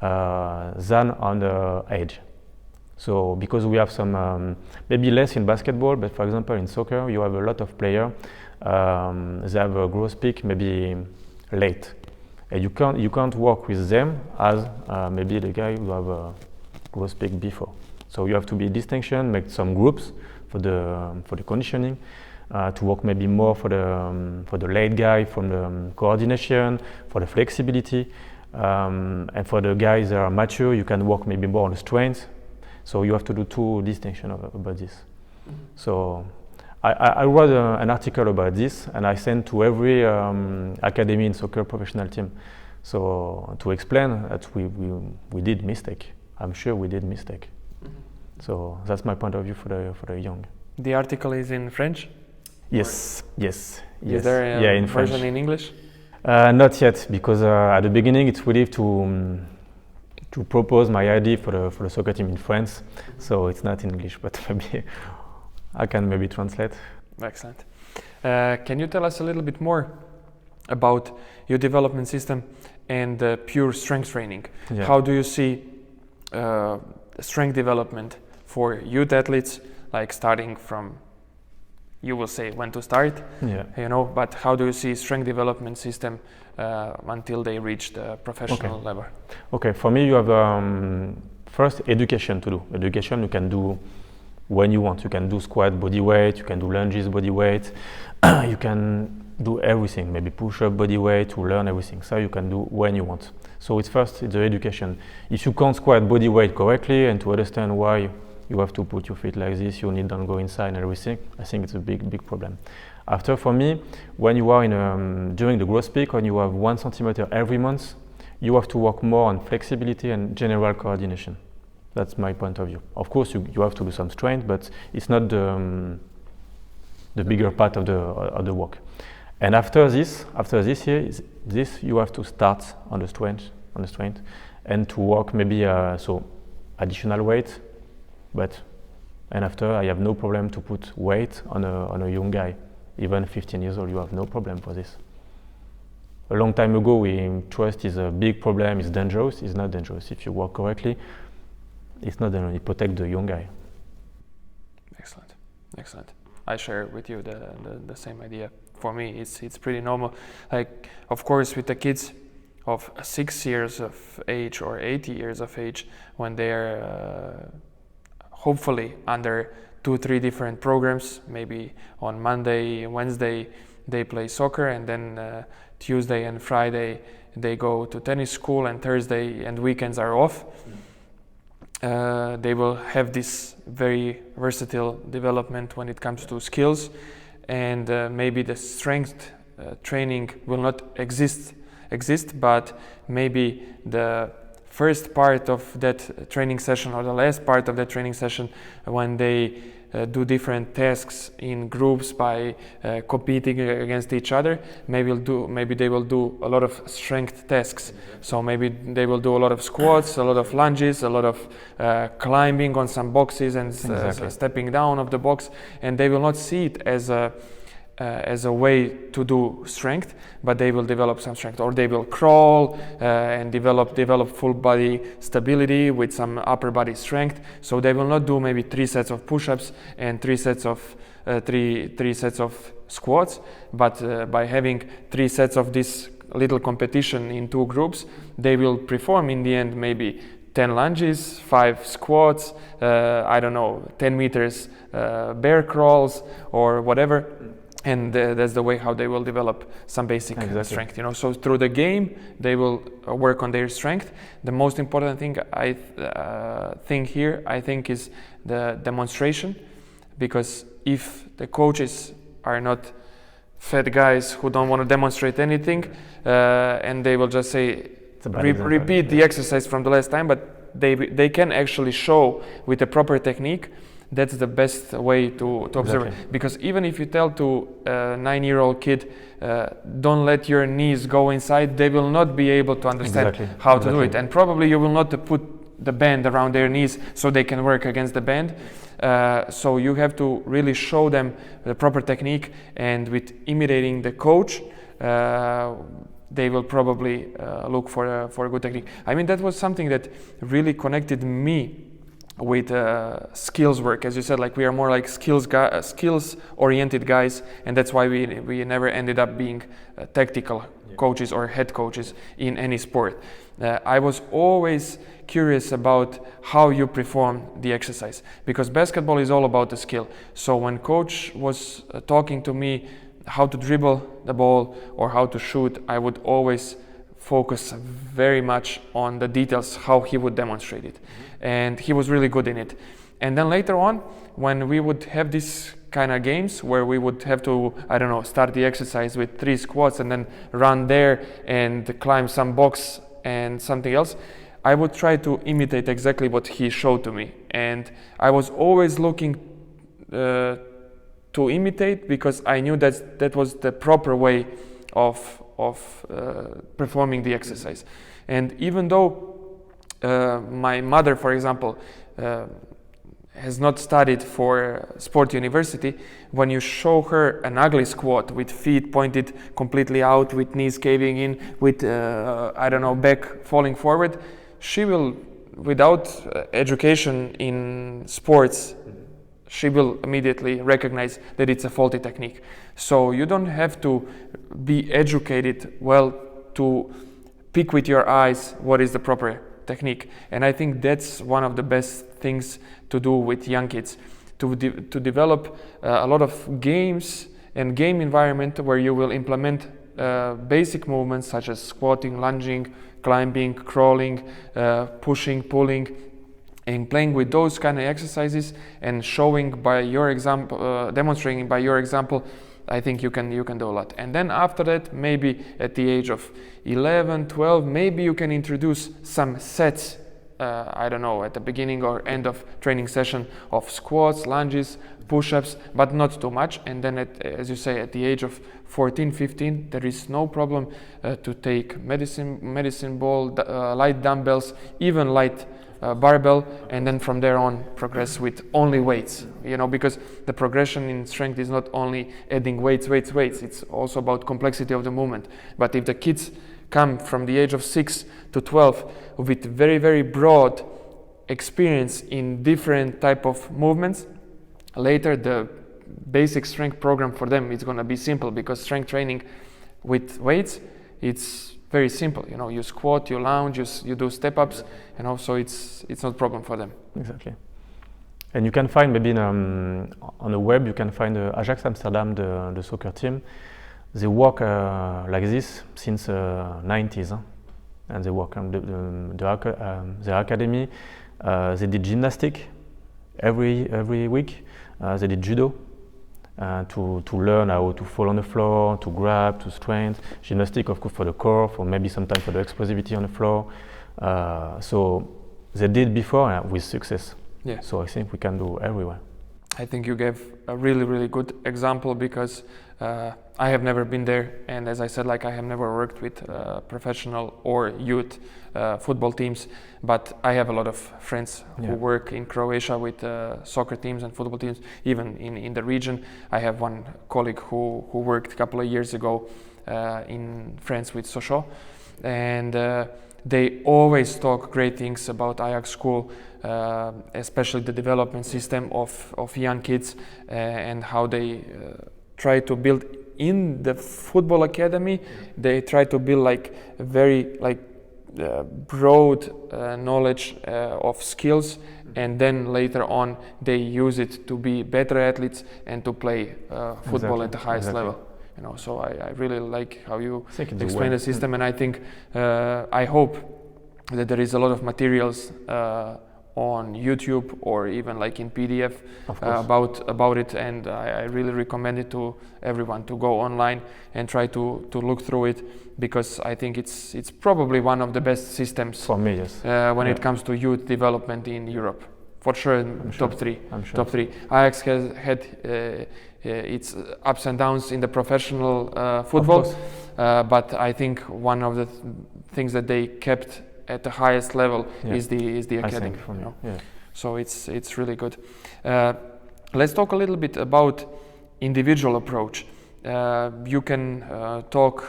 than on the age. So because we have some, maybe less in basketball, but for example in soccer you have a lot of players, they have a growth peak maybe late. And you can't work with them as maybe the guy who have a growth peak before. So you have to be distinction, make some groups for the conditioning, to work maybe more for the late guy, from the coordination, for the flexibility, and for the guys that are mature, you can work maybe more on the strength. So you have to do two distinctions about this. Mm-hmm. So I wrote an article about this, and I sent to every academy in soccer professional team. So to explain that we did mistake. I'm sure we did mistake. Mm-hmm. So that's my point of view for the young. The article is in French? Yes. Is there a in version French. in English? Not yet, because at the beginning it's really to propose my idea for the soccer team in France. So it's not in English, but maybe I can maybe translate. Excellent. Can you tell us a little bit more about your development system and pure strength training? Yeah. How do you see strength development for youth athletes, like starting from, you will say when to start, but how do you see strength development system until they reach the professional level? Okay, for me you have first education to do. Education you can do when you want. You can do squat body weight, you can do lunges body weight, you can do everything, maybe push-up body weight, to learn everything. So you can do when you want. So it's the education. If you can't squat body weight correctly and to understand why you have to put your feet like this, you need don't go inside and everything, I think it's a big problem. After, for me, when you are during the growth peak, when you have 1 centimeter every month, you have to work more on flexibility and general coordination. That's my point of view. Of course, you have to do some strength, but it's not the bigger part of the work. And after this year, you have to start on the strength, and to work maybe so additional weight. And after, I have no problem to put weight on a young guy. Even 15 years old, you have no problem for this. A long time ago, trust is a big problem, it's dangerous. It's not dangerous. If you work correctly, it's not dangerous. It protects the young guy. Excellent. I share with you the same idea. For me, it's pretty normal. Like, of course, with the kids of 6 years of age or 80 years of age, when they're hopefully under 2-3 different programs, maybe on Monday, Wednesday they play soccer, and then Tuesday and Friday they go to tennis school, and Thursday and weekends are off. They will have this very versatile development when it comes to skills, and maybe the strength training will not exist, but maybe the first part of that training session or the last part of that training session, when they do different tasks in groups by competing against each other, maybe they will do a lot of strength tasks. So maybe they will do a lot of squats, a lot of lunges, a lot of climbing on some boxes and stepping down of the box, and they will not see it as a way to do strength, but they will develop some strength, or they will crawl and develop full body stability with some upper body strength. So they will not do maybe 3 sets of push-ups and 3 sets of squats, but by having 3 sets of this little competition in 2 groups, they will perform in the end maybe 10 lunges, 5 squats, 10 meters bear crawls or whatever. And that's the way how they will develop some basic strength. So through the game, they will work on their strength. The most important thing I think is the demonstration, because if the coaches are not fat guys who don't want to demonstrate anything, and they will just say repeat the exercise from the last time, but they can actually show with a proper technique. That's the best way to observe it. Because even if you tell to a 9-year-old kid, don't let your knees go inside, they will not be able to understand how to do it. And probably you will not put the band around their knees so they can work against the band. So you have to really show them the proper technique, and with imitating the coach, they will probably look for a good technique. I mean, that was something that really connected me with skills work. As you said, like we are more like skills oriented guys, and that's why we never ended up being tactical coaches or head coaches in any sport. I was always curious about how you perform the exercise, because basketball is all about the skill. So when coach was talking to me how to dribble the ball or how to shoot, I would always focus very much on the details, how he would demonstrate it. And he was really good in it. And then later on, when we would have these kind of games where we would have to, I don't know, start the exercise with 3 squats and then run there and climb some box and something else, I would try to imitate exactly what he showed to me. And I was always looking to imitate, because I knew that was the proper way of performing the exercise. And even though my mother, for example, has not studied for sport university, when you show her an ugly squat with feet pointed completely out, with knees caving in, with I don't know, back falling forward, she will, without education in sports, she will immediately recognize that it's a faulty technique. So you don't have to be educated well to pick with your eyes what is the proper technique. And I think that's one of the best things to do with young kids, to develop a lot of games and game environment where you will implement basic movements such as squatting, lunging, climbing, crawling, pushing, pulling, and playing with those kind of exercises and showing by your example, demonstrating by your example. I think you can do a lot. And then after that, maybe at the age of 11, 12, maybe you can introduce some sets, I don't know, at the beginning or end of training session of squats, lunges, push-ups, but not too much. And then as you say, at the age of 14, 15, there is no problem to take medicine ball, light dumbbells, even light barbell, and then from there on progress with only weights, because the progression in strength is not only adding weights, it's also about complexity of the movement. But if the kids come from the age of 6 to 12 with very, very broad experience in different type of movements, later the basic strength program for them is going to be simple, because strength training with weights, it's very simple. You squat, you lounge, you do step ups, so it's not a problem for them. Exactly. And you can find maybe on the web, you can find Ajax Amsterdam, the soccer team. They work like this since 90s, and they work on their academy. They did gymnastics every week. They did judo. To learn how to fall on the floor, to grab, to strength. Gymnastics, of course, for the core, for maybe sometimes for the explosivity on the floor. So they did before with success. Yeah. So I think we can do everywhere. I think you gave a really, really good example, because I have never been there, and as I said, like I have never worked with professional or youth football teams, but I have a lot of friends who work in Croatia with soccer teams and football teams, even in the region. I have one colleague who worked a couple of years ago in France with Sochaux, and they always talk great things about Ajax school, especially the development system of young kids, and how they try to build in the football academy. They try to build like a very broad knowledge of skills, and then later on they use it to be better athletes and to play football at the highest level. So I really like how you explain the system, and I think I hope that there is a lot of materials on YouTube or even like in PDF about it, and I really recommend it to everyone to go online and try to look through it, because I think it's probably one of the best systems for me, yes. When it comes to youth development in Europe. For sure, top three. Top three. Ajax has had its ups and downs in the professional football, but I think one of the things that they kept at the highest level is the academy. So it's really good. Let's talk a little bit about individual approach. You can talk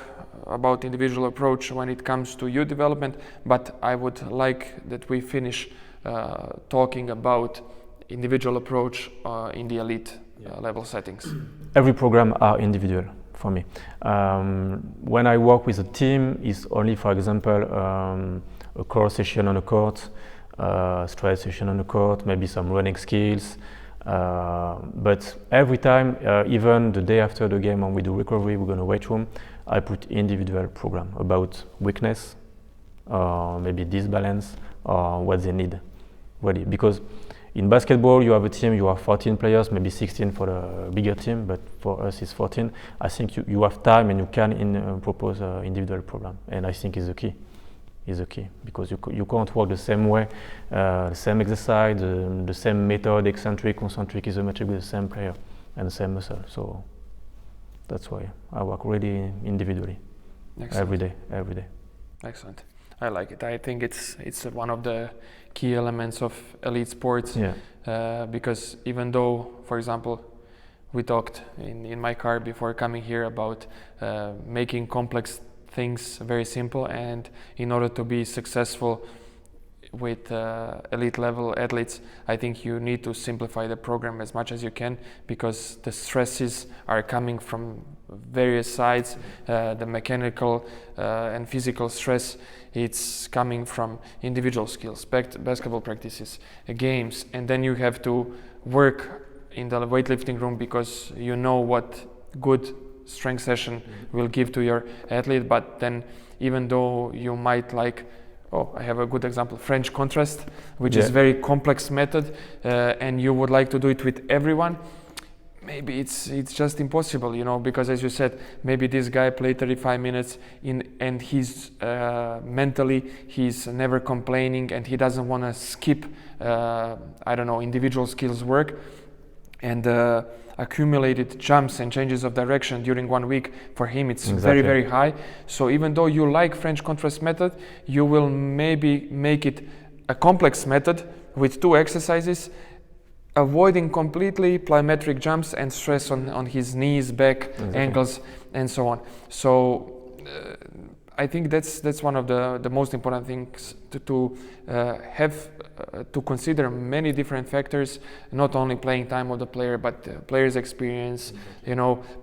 about individual approach when it comes to youth development, but I would like that we finish talking about individual approach in the elite level settings? Every program are individual for me. When I work with a team, it's only, for example, a core session on a court, stride session on the court, maybe some running skills. But every time, even the day after the game when we do recovery, we go to weight room, I put individual program about weakness, maybe disbalance, or what they need, really. Because in basketball, you have a team, you have 14 players, maybe 16 for the bigger team, but for us it's 14. I think you have time and you can propose an individual program, and I think is the key. Is the key, because you can't work the same way, the same exercise, the same method, eccentric, concentric, isometric with the same player and the same muscle. So that's why I work really individually. Excellent. every day. Excellent. I like it. I think it's one of the key elements of elite sports. Because even though, for example, we talked in my car before coming here about making complex things very simple, and in order to be successful with elite level athletes, I think you need to simplify the program as much as you can, because the stresses are coming from various sides. The mechanical and physical stress, it's coming from individual skills, basketball practices, games, and then you have to work in the weightlifting room because you know what good strength session will give to your athlete. But then even though you might like, I have a good example, French contrast, which is very complex method, and you would like to do it with everyone, maybe it's just impossible, because as you said, maybe this guy played 35 minutes and he's mentally he's never complaining and he doesn't want to skip individual skills work, and accumulated jumps and changes of direction during 1 week, for him it's very, very high. So even though you like French contrast method, you will maybe make it a complex method with 2 exercises, avoiding completely plyometric jumps and stress on his knees, back, ankles, and so on. So I think that's one of the most important things to have to consider many different factors, not only playing time of the player, but player's experience,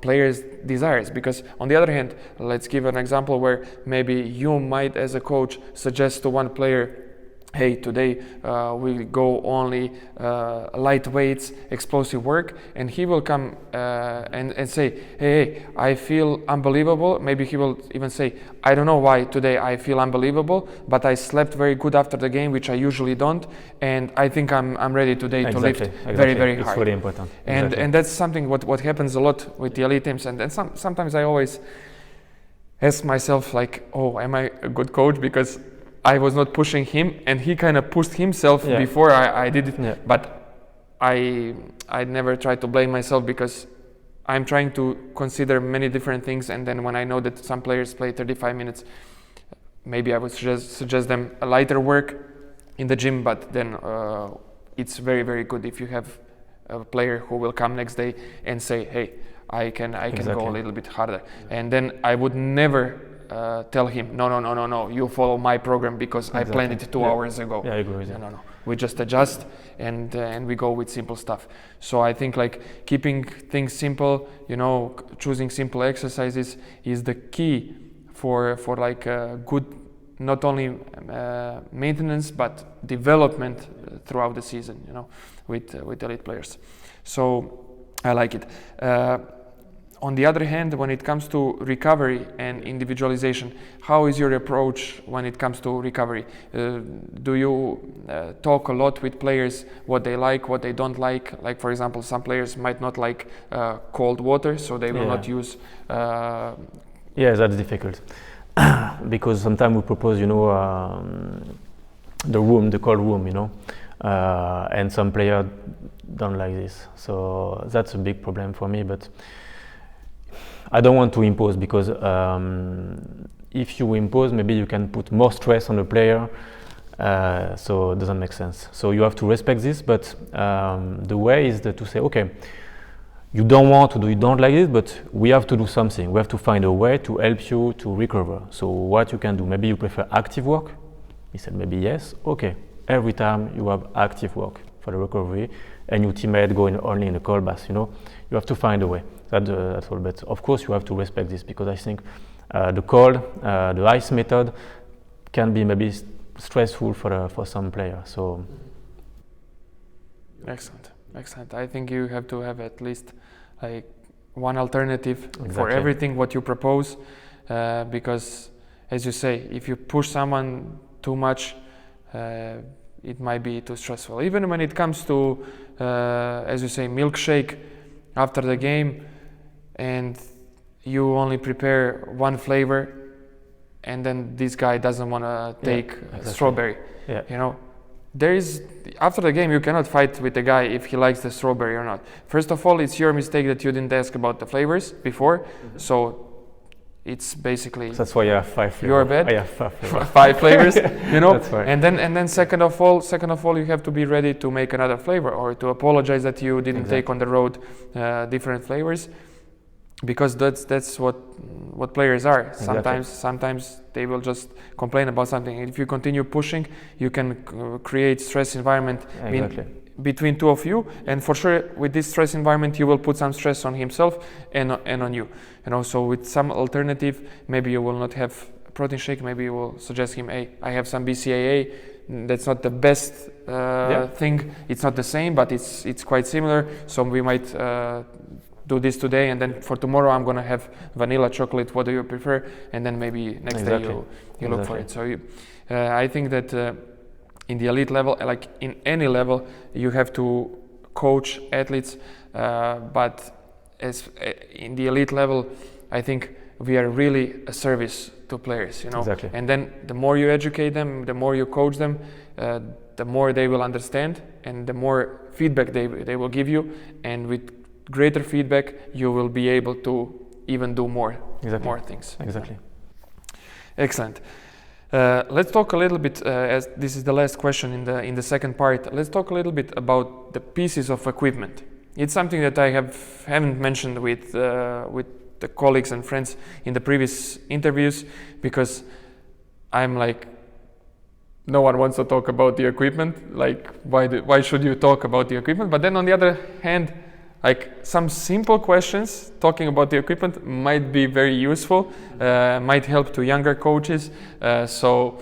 player's desires. Because on the other hand, let's give an example where maybe you might as a coach suggest to one player, hey, today we go only light weights, explosive work, and he will come and say, hey, I feel unbelievable. Maybe he will even say, I don't know why today I feel unbelievable, but I slept very good after the game, which I usually don't, and I think I'm ready today to lift very, very hard. It's really important. And that's something what happens a lot with the elite teams, and sometimes I always ask myself, like, am I a good coach? Because I was not pushing him, and he kind of pushed himself before I did it. But I never try to blame myself, because I'm trying to consider many different things, and then when I know that some players play 35 minutes, maybe I would suggest them a lighter work in the gym. But then it's very, very good if you have a player who will come next day and say, hey, I can go a little bit harder. And then I would never tell him, no, you follow my program because I planned it 2 hours ago. Yeah, I agree with you. No. We just adjust and we go with simple stuff. So I think like keeping things simple, choosing simple exercises is the key for like good, not only maintenance but development throughout the season, with elite players. So I like it. On the other hand, when it comes to recovery and individualization, how is your approach when it comes to recovery? Do you talk a lot with players, what they like, what they don't like? Like, for example, some players might not like cold water, so they will not use... Yeah, that's difficult. Because sometimes we propose, the cold room, and some players don't like this. So that's a big problem for me, but I don't want to impose, because if you impose, maybe you can put more stress on the player, so it doesn't make sense. So you have to respect this, but the way is to say, okay, you don't want to do, you don't like it, but we have to do something. We have to find a way to help you to recover. So what you can do, maybe you prefer active work? He said maybe yes, okay. every time you have active work for the recovery, and your teammate going only in a cold bath. You have to find a way. That's all. But of course, you have to respect this, because I think the cold, the ice method can be maybe stressful for some players. So. Excellent. I think you have to have at least like one alternative for everything what you propose, because as you say, if you push someone too much, it might be too stressful. Even when it comes to, as you say, milkshake after the game, and you only prepare one flavor, and then this guy doesn't want to take strawberry. There is, after the game, you cannot fight with the guy if he likes the strawberry or not. First of all, it's your mistake that you didn't ask about the flavors before, so it's basically. That's why you have 5 flavors. Your bad. I have 5 flavors. 5 flavors, That's right. And then second of all, you have to be ready to make another flavor or to apologize that you didn't take on the road different flavors, because that's what players are. Sometimes they will just complain about something. If you continue pushing, you can create stress environment between two of you, and for sure with this stress environment you will put some stress on himself and on you. So with some alternative, maybe you will not have protein shake, maybe you will suggest him, hey, I have some BCAA. That's not the best thing. It's not the same, but it's quite similar. So we might do this today, and then for tomorrow I'm gonna have vanilla chocolate. What do you prefer? And then maybe next day you look for it. So I think that in the elite level, like in any level, you have to coach athletes, but as in the elite level, I think we are really a service to players. And then the more you educate them, the more you coach them, the more they will understand, and the more feedback they will give you, and with greater feedback you will be able to even do more things. Excellent. Let's talk a little bit, as this is the last question in the second part. Let's talk a little bit about the pieces of equipment. It's something that I haven't mentioned with the colleagues and friends in the previous interviews, because I'm like, no one wants to talk about the equipment. Like, why should you talk about the equipment? But then on the other hand, like some simple questions talking about the equipment might be very useful, might help to younger coaches. So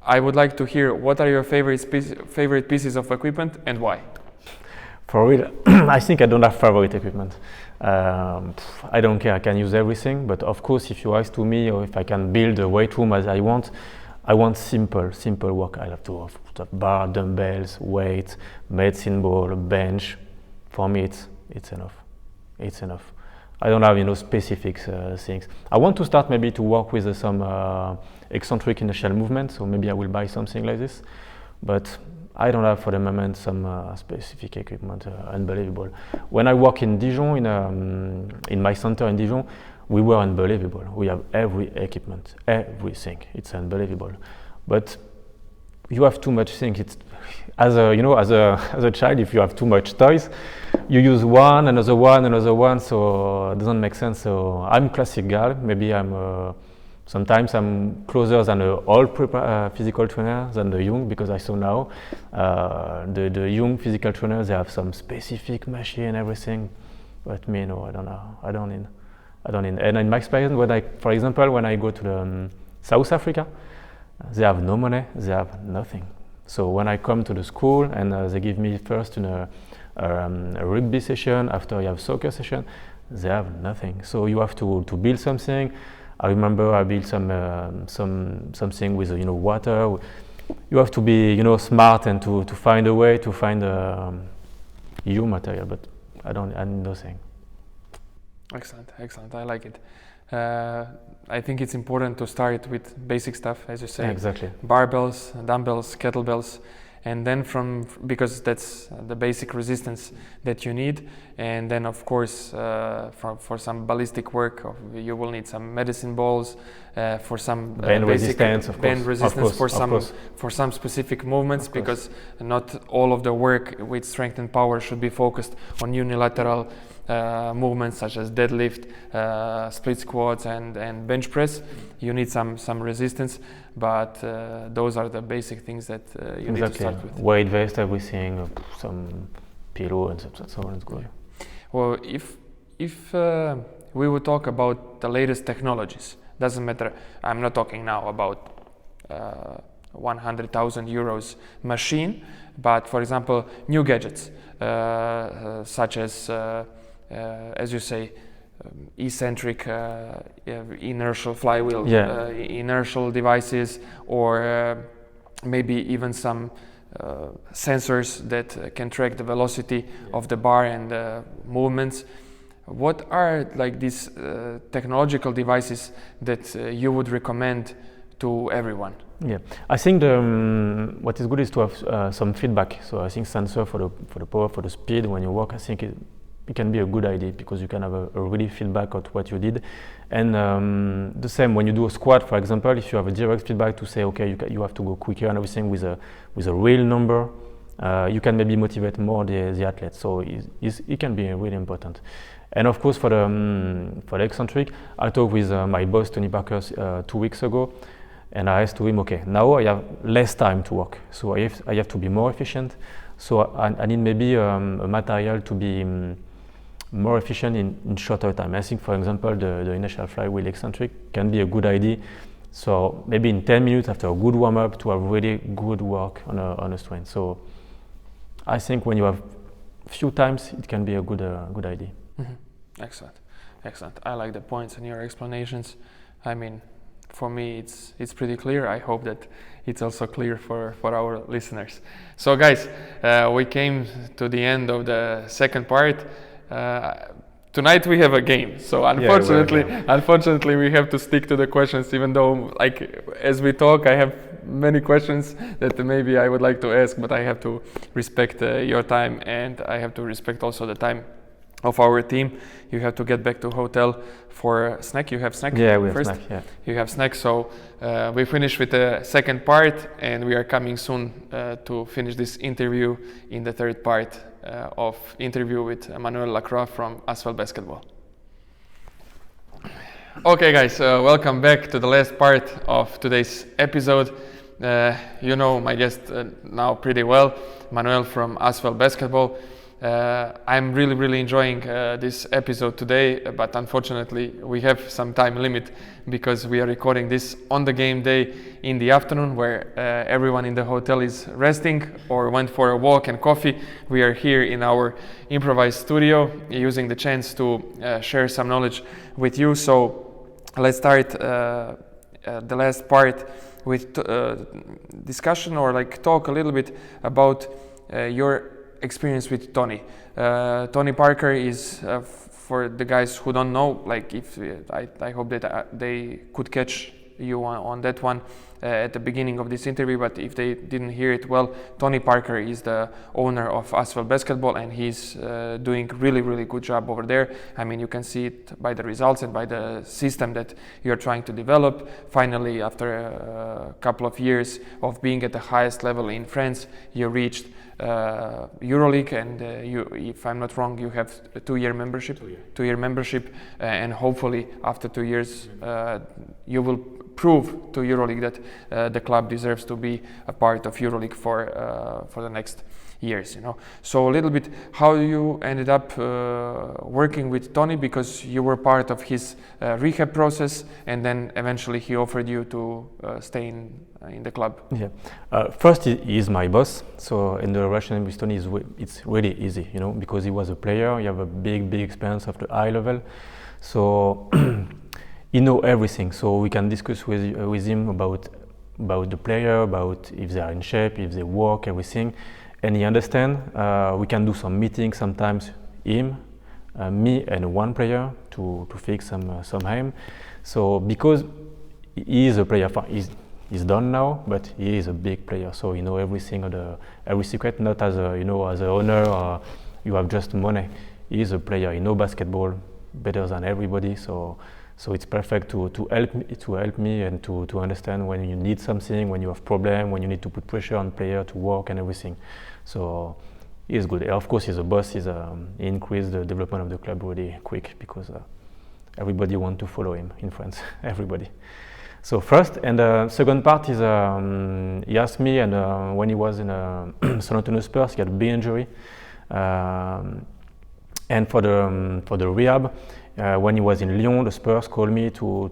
I would like to hear, what are your favorite pieces of equipment and why? For real, I think I don't have favorite equipment. I don't care, I can use everything, but of course if you ask to me, or if I can build a weight room as I want simple work. I have to have bar, dumbbells, weight, medicine ball, bench. For me it's enough. I don't have specific things. I want to start maybe to work with some eccentric initial movement, so maybe I will buy something like this, but I don't have for the moment some specific equipment. Unbelievable. When I work in Dijon, in my center in Dijon, we were unbelievable. We have every equipment, everything. It's unbelievable. But you have too much things. It's as a child, if you have too much toys, you use another one, so it doesn't make sense. So I'm classic guy. Maybe sometimes I'm closer than the old physical trainer than the young, because I saw now the young physical trainers, they have some specific machine and everything. But me, no, I don't know. I don't need. And in my experience, for example, when I go to South Africa, they have no money, they have nothing. So when I come to the school and they give me first a rugby session, after you have soccer session, they have nothing. So you have to build something. I remember I built something with water. You have to be smart and to find a way to find your material. But I need nothing. Excellent. I like it. I think it's important to start with basic stuff, as you say. Exactly. Barbells, dumbbells, kettlebells, and then because that's the basic resistance that you need. And then of course for some ballistic work, you will need some medicine balls, for some band resistance, of course. For some specific movements, because not all of the work with strength and power should be focused on unilateral movements such as deadlift, split squats, and bench press. You need some resistance, but those are the basic things that you need to start with. Weight vest, everything, some pillow, and so on. It's good. Well, if we would talk about the latest technologies, doesn't matter. I'm not talking now about 100,000 euros machine, but for example, new gadgets such as you say, eccentric inertial flywheel, inertial devices, or maybe even some sensors that can track the velocity of the bar and the movements. What are like these technological devices that you would recommend to everyone? Yeah, I think what is good is to have some feedback. So I think sensor for the power, for the speed when you walk, I think it can be a good idea because you can have a really feedback of what you did. And the same when you do a squat, for example, if you have a direct feedback to say, okay, you have to go quicker and everything with a real number, you can maybe motivate more the athletes. So it can be really important. And of course, for the eccentric, I talked with my boss Tony Parker 2 weeks ago, and I asked to him, okay, now I have less time to work, so I have to be more efficient. So I need maybe a material to be more efficient in shorter time. I think, for example, the inertial flywheel eccentric can be a good idea. So maybe in 10 minutes after a good warm up to have really good work on a strength. So I think when you have few times, it can be a good idea. Mm-hmm. Excellent. I like the points and your explanations. I mean, for me, it's pretty clear. I hope that it's also clear for our listeners. So, guys, we came to the end of the second part. Tonight we have a game, so unfortunately we have to stick to the questions. Even though, like as we talk, I have many questions that maybe I would like to ask, but I have to respect your time, and I have to respect also the time of our team. You have to get back to hotel for snack. You have snack? Yeah, we have first? snack, yeah. You have snack, so we finish with the second part, and we are coming soon to finish this interview in the third part of interview with Manuel Lacroix from Asphalt Basketball. Okay guys, welcome back to the last part of today's episode. You know my guest now pretty well, Manuel from Asphalt Basketball. I'm really enjoying this episode today, but unfortunately we have some time limit because we are recording this on the game day in the afternoon, where everyone in the hotel is resting or went for a walk and coffee. We are here in our improvised studio using the chance to share some knowledge with you. So let's start the last part with discussion, or like talk a little bit about your experience with Tony. Tony Parker is, for the guys who don't know, like if I hope that they could catch you on that one at the beginning of this interview, but if they didn't hear it well, Tony Parker is the owner of Asphalt Basketball, and he's doing really good job over there. I mean, you can see it by the results and by the system that you're trying to develop. Finally, after a couple of years of being at the highest level in France, you reached EuroLeague, and you, if I'm not wrong, you have a 2-year membership. 2-year membership, and hopefully after 2 years you will prove to EuroLeague that the club deserves to be a part of EuroLeague for the next years. You know, so a little bit how you ended up working with Tony, because you were part of his rehab process, and then eventually he offered you to stay in the club. Yeah. First, he is my boss. So in the relation with Tony, it's really easy, you know, because he was a player. You have a big experience of the high level. So he know everything. So we can discuss with him about the player, about if they are in shape, if they work, everything. And he understand. We can do some meetings sometimes. Him, me, and one player to fix some aim. So because he is a player, he's done now, but he is a big player, so he know everything every secret. Not as a as an owner, or you have just money. He is a player. He know basketball better than everybody. So it's perfect to help me and to understand when you need something, when you have problem, when you need to put pressure on player to work and everything. So he is good. Of course, he's a boss. He increased the development of the club really quick because everybody wants to follow him in France. Everybody. So first, and the second part is he asked me, and when he was in San Antonio Spurs, he had a big injury, and for the rehab, when he was in Lyon, the Spurs called me to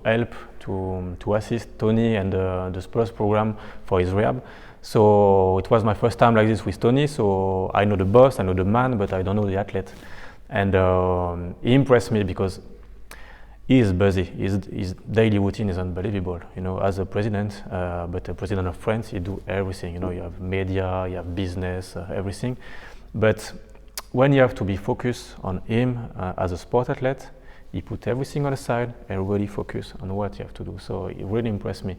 help to assist Tony and the Spurs program for his rehab. So it was my first time like this with Tony. So I know the boss, I know the man, but I don't know the athlete, and he impressed me because he is busy. His daily routine is unbelievable. You know, as a president, but a president of France, you do everything. You know, you have media, you have business, everything. But when you have to be focused on him as a sport athlete, he put everything on the side and really focus on what you have to do. So it really impressed me.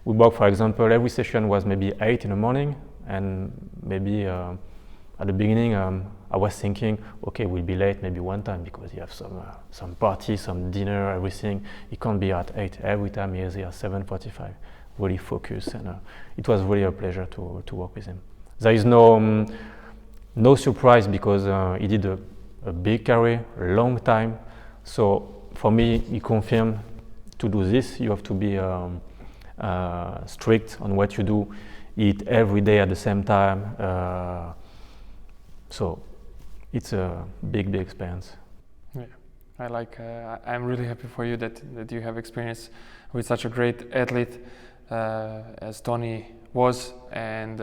We work, for example, every session was maybe 8 in the morning, and maybe at the beginning, I was thinking, okay, we'll be late maybe one time because you have some party, some dinner, everything. He can't be at 8 every time. He is here at 7:45. Really focused, and it was really a pleasure to work with him. There is no surprise because he did a big career, a long time. So for me, he confirmed to do this. You have to be strict on what you do. Eat every day at the same time. So it's a big experience. Yeah, I'm really happy for you that you have experience with such a great athlete as Tony was, and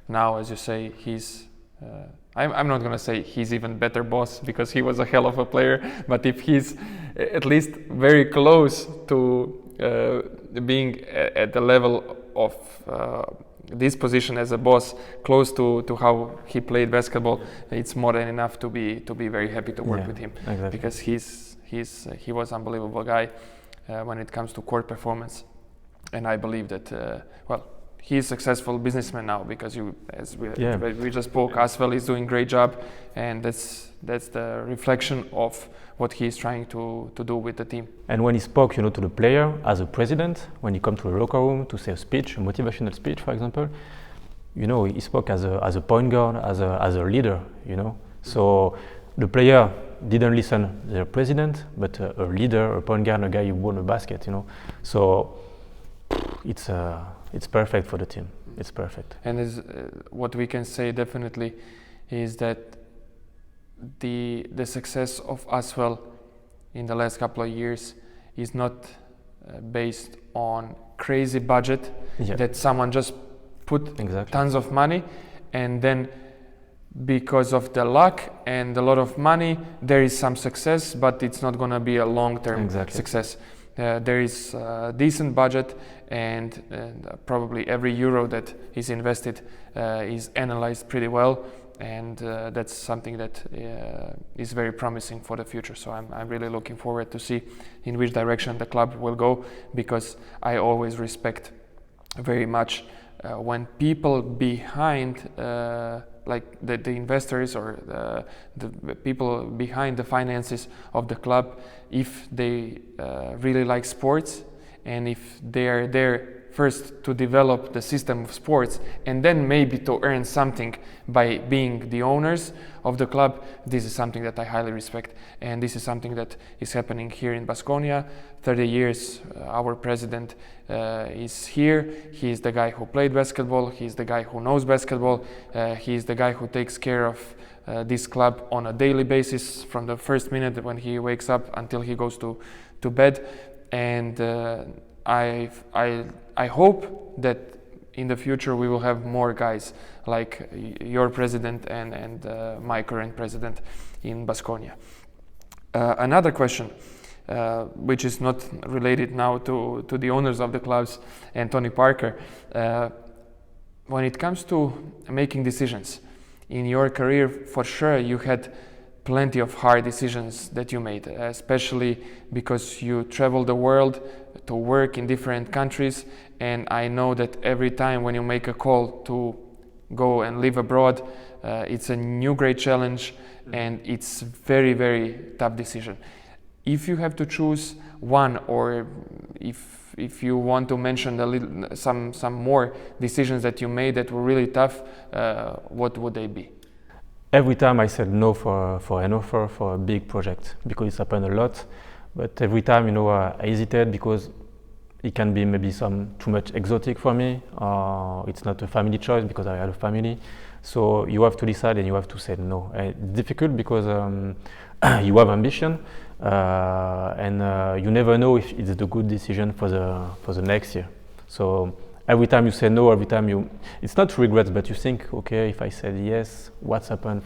now, as you say, he's. I'm not gonna say he's even better boss because he was a hell of a player, but if he's at least very close to being at the level of this position as a boss, close to how he played basketball, it's more than enough to be very happy to work with him. Exactly. Because he was unbelievable guy when it comes to court performance, and I believe that he's a successful businessman now because we just spoke. Asvel is doing a great job, and that's the reflection of what he's trying to do with the team. And when he spoke, to the player as a president, when he come to the locker room to say a speech, a motivational speech, for example, he spoke as a point guard, as a leader. So the player didn't listen to the president, but a leader, a point guard, a guy who won a basket. So it's perfect for the team. It's perfect. And what we can say definitely is that the success of Asvel in the last couple of years is not based on crazy budget that someone just put tons of money, and then because of the luck and a lot of money there is some success, but it's not going to be a long-term success. There is a decent budget, and probably every euro that is invested is analyzed pretty well, and that's something that is very promising for the future. So I'm really looking forward to see in which direction the club will go, because I always respect very much when people behind like the investors or the people behind the finances of the club, if they really like sports, and if they are there first to develop the system of sports and then maybe to earn something by being the owners of the club, this is something that I highly respect, and this is something that is happening here in Baskonia. 30 years our president is here. He is the guy who played basketball, he is the guy who knows basketball, he is the guy who takes care of this club on a daily basis from the first minute when he wakes up until he goes to bed. And I hope that in the future we will have more guys like your president and my current president in Baskonia. Another question, which is not related now to the owners of the clubs and Tony Parker. When it comes to making decisions in your career, for sure you had plenty of hard decisions that you made, especially because you travel the world to work in different countries, and I know that every time when you make a call to go and live abroad, it's a new great challenge, and it's very, very tough decision. If you have to choose one, or if you want to mention some more decisions that you made that were really tough, what would they be? every time I said no for an offer for a big project, because it's happened a lot. But every time, I hesitate because it can be maybe some too much exotic for me. It's not a family choice because I had a family. So you have to decide and you have to say no. And it's difficult because you have ambition and you never know if it's the good decision for the next year. So every time you say no, it's not regrets, but you think, okay, if I said yes, what's happened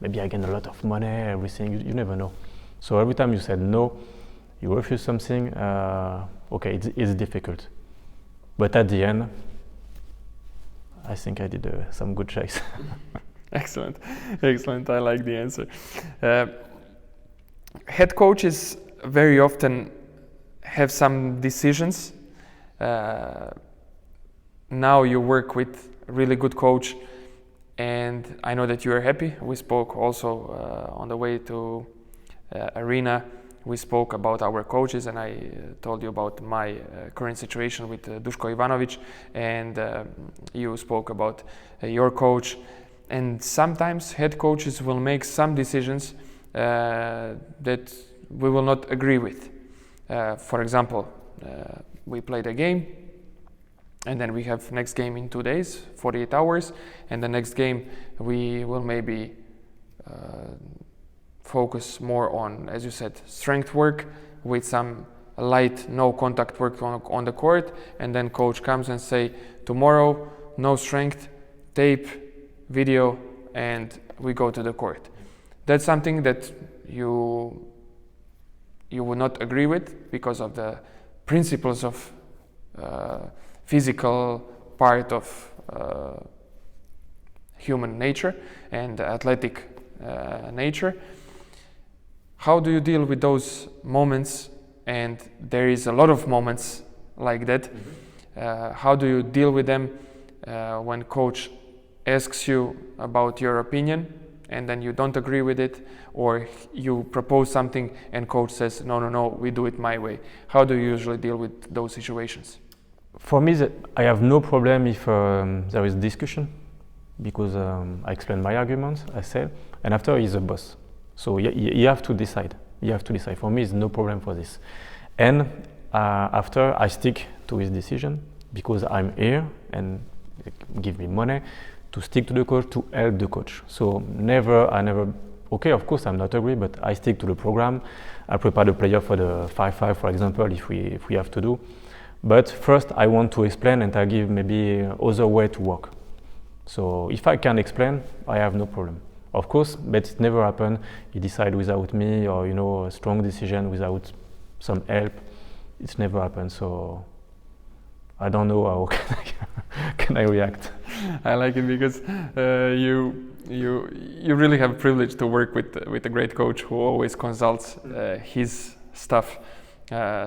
maybe I gain a lot of money, everything, you never know. So every time you said no, you refuse something, okay, it's difficult. But at the end, I think I did some good choice. Excellent. I like the answer. Head coaches very often have some decisions. Now you work with a really good coach, and I know that you are happy. We spoke also on the way to arena. We spoke about our coaches, and I told you about my current situation with Duško Ivanović, and you spoke about your coach. And sometimes head coaches will make some decisions that we will not agree with. For example, we played a game, and then we have next game in 2 days, 48 hours, and the next game we will maybe focus more on, as you said, strength work with some light, no contact work on the court, and then coach comes and say, tomorrow, no strength, tape, video, and we go to the court. That's something that you would not agree with because of the principles of physical part of human nature and athletic nature. How do you deal with those moments? And there is a lot of moments like that. How do you deal with them when coach asks you about your opinion and then you don't agree with it, or you propose something and coach says, no, we do it my way? How do you usually deal with those situations? For me, I have no problem if there is discussion, because I explain my arguments, I say, and after he's the boss. So you have to decide. For me, it's no problem for this. And after, I stick to his decision because I'm here and give me money to stick to the coach, to help the coach. So I never, okay, of course I'm not agree, but I stick to the program. I prepare the player for the 5-5, for example, if we have to do. But first, I want to explain and I give maybe other way to work. So if I can explain, I have no problem. Of course, but it never happened. He decide without me, or a strong decision without some help. It's never happened. So I don't know how can I react. I like it because you really have a privilege to work with a great coach who always consults his stuff.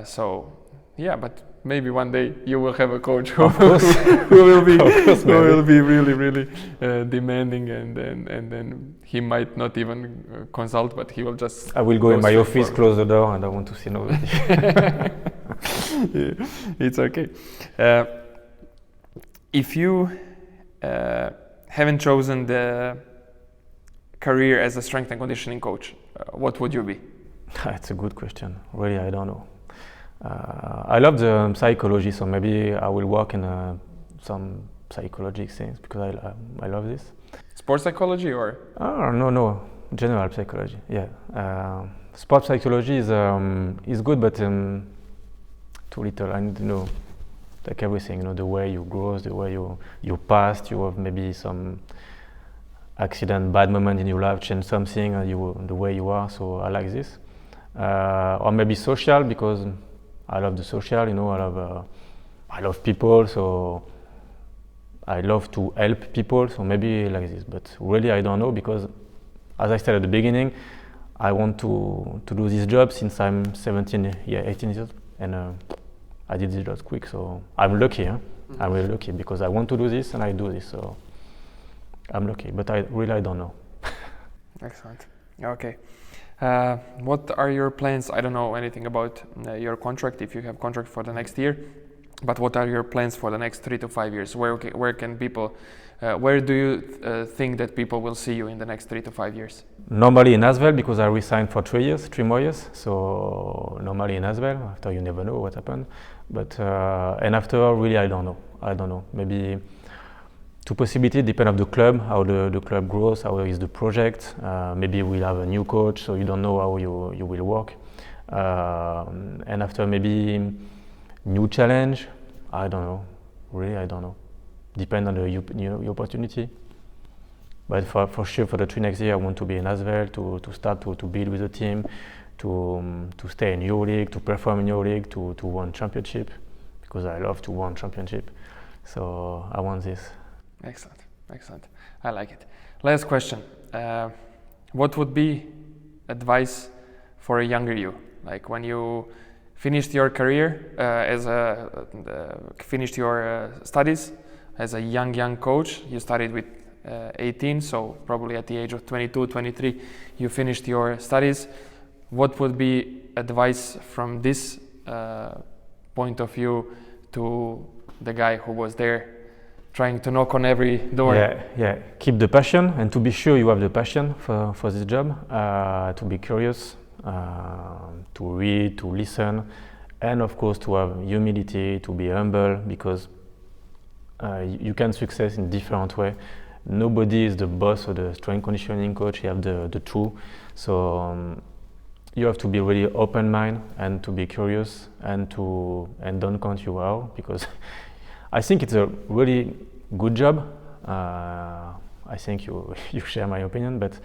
So yeah, but maybe one day you will have a coach who will be really demanding, and then he might not even consult, but he will just. I will go in my office, close the door, and I want to see nobody. It's okay. If you haven't chosen the career as a strength and conditioning coach, what would you be? It's a good question. Really, I don't know. I love the psychology, so maybe I will work in some psychology things because I love this. Sports psychology or? No, general psychology. Yeah, sports psychology is good, but too little. I need to know like everything. The way you grow, the way you past. You have maybe some accident, bad moment in your life, change something, the way you are. So I like this, or maybe social because. I love the social, I love people, so I love to help people, so maybe like this. But really, I don't know because, as I said at the beginning, I want to do this job since I'm 18 years old, and I did this job quick, so I'm lucky. I'm really lucky because I want to do this and I do this, so I'm lucky. But I don't know. Excellent. Okay. What are your plans? I don't know anything about your contract, if you have contract for the next year, But what are your plans for the next 3 to 5 years? Where can people, where do you think that people will see you in the next 3 to 5 years? Normally in Asvel, because I resigned for 3 more years. So normally in Asvel. After, you never know what happened. But and after, really, I don't know. Maybe two possibilities depend on the club, how the club grows, how is the project. Maybe we'll have a new coach, so you don't know how you will work. And after, maybe new challenge. I don't know. Really, I don't know. Depend on the opportunity. But for sure, for the 3 next year, I want to be in Asvel, to start to build with the team, to stay in EuroLeague, to perform in EuroLeague, to win championship, because I love to win championship. So I want this. Excellent. I like it. Last question. What would be advice for a younger you? Like when you finished your career finished your studies as a young coach. You started with 18, so probably at the age of 22, 23, you finished your studies. What would be advice from this point of view to the guy who was there trying to knock on every door? Yeah. Keep the passion, and to be sure you have the passion for this job, to be curious, to read, to listen, and of course to have humility, to be humble, because you can success in different way. Nobody is the boss or the strength conditioning coach. You have the truth. So you have to be really open mind and to be curious and don't count you out, because I think it's a really good job. I think you share my opinion, but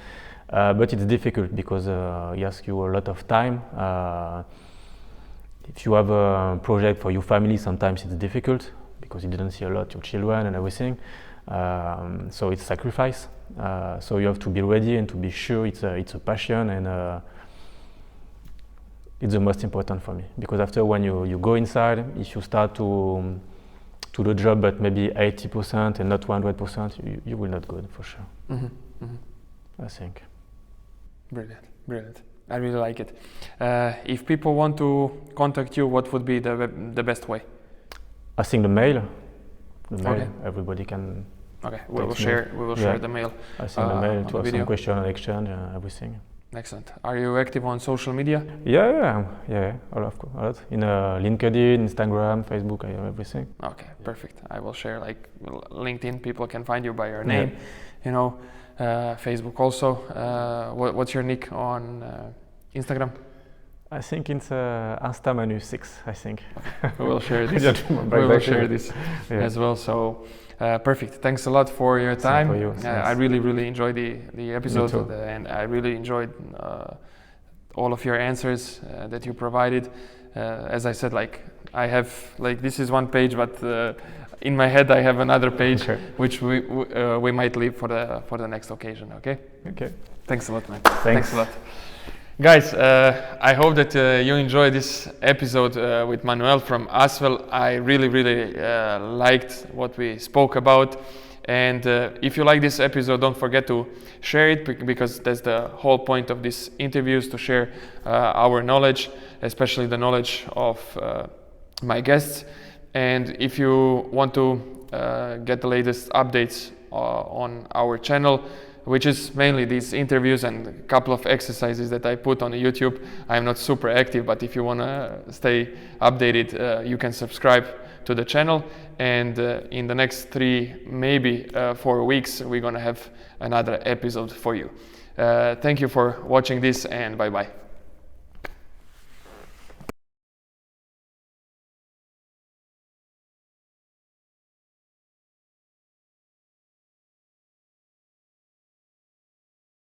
it's difficult because it asks you a lot of time. If you have a project for your family, sometimes it's difficult because you didn't see a lot your children and everything. So it's sacrifice. So you have to be ready and to be sure it's a passion, and it's the most important for me, because after when you go inside, if you start to the job but maybe 80% and not 100%, you will not go for sure. I think. Brilliant. I really like it. If people want to contact you, what would be the best way? I think the mail. Okay. Everybody can. Okay, we will share the mail. I think the mail to have some question and exchange, everything. Excellent. Are you active on social media? Yeah, a lot. In LinkedIn, Instagram, Facebook, I have everything. Okay, perfect. I will share, like LinkedIn, people can find you by your name, Facebook also. What's your nick on Instagram? I think it's Instamanu6, I think. Okay. We will share this. As well. So perfect. Thanks a lot for your time. For you. I really enjoyed the episode, and I really enjoyed all of your answers that you provided. As I said, I have this is one page, but in my head I have another page, which we might leave for the next occasion. Okay. Thanks a lot, man. Thanks a lot. Guys, I hope that you enjoyed this episode with Manuel from Asvel. I really liked what we spoke about. And if you like this episode, don't forget to share it, because that's the whole point of these interviews, to share our knowledge, especially the knowledge of my guests. And if you want to get the latest updates on our channel, which is mainly these interviews and a couple of exercises that I put on YouTube. I'm not super active, but if you want to stay updated, you can subscribe to the channel. And in the next 3, maybe 4 weeks, we're going to have another episode for you. Thank you for watching this, and bye-bye.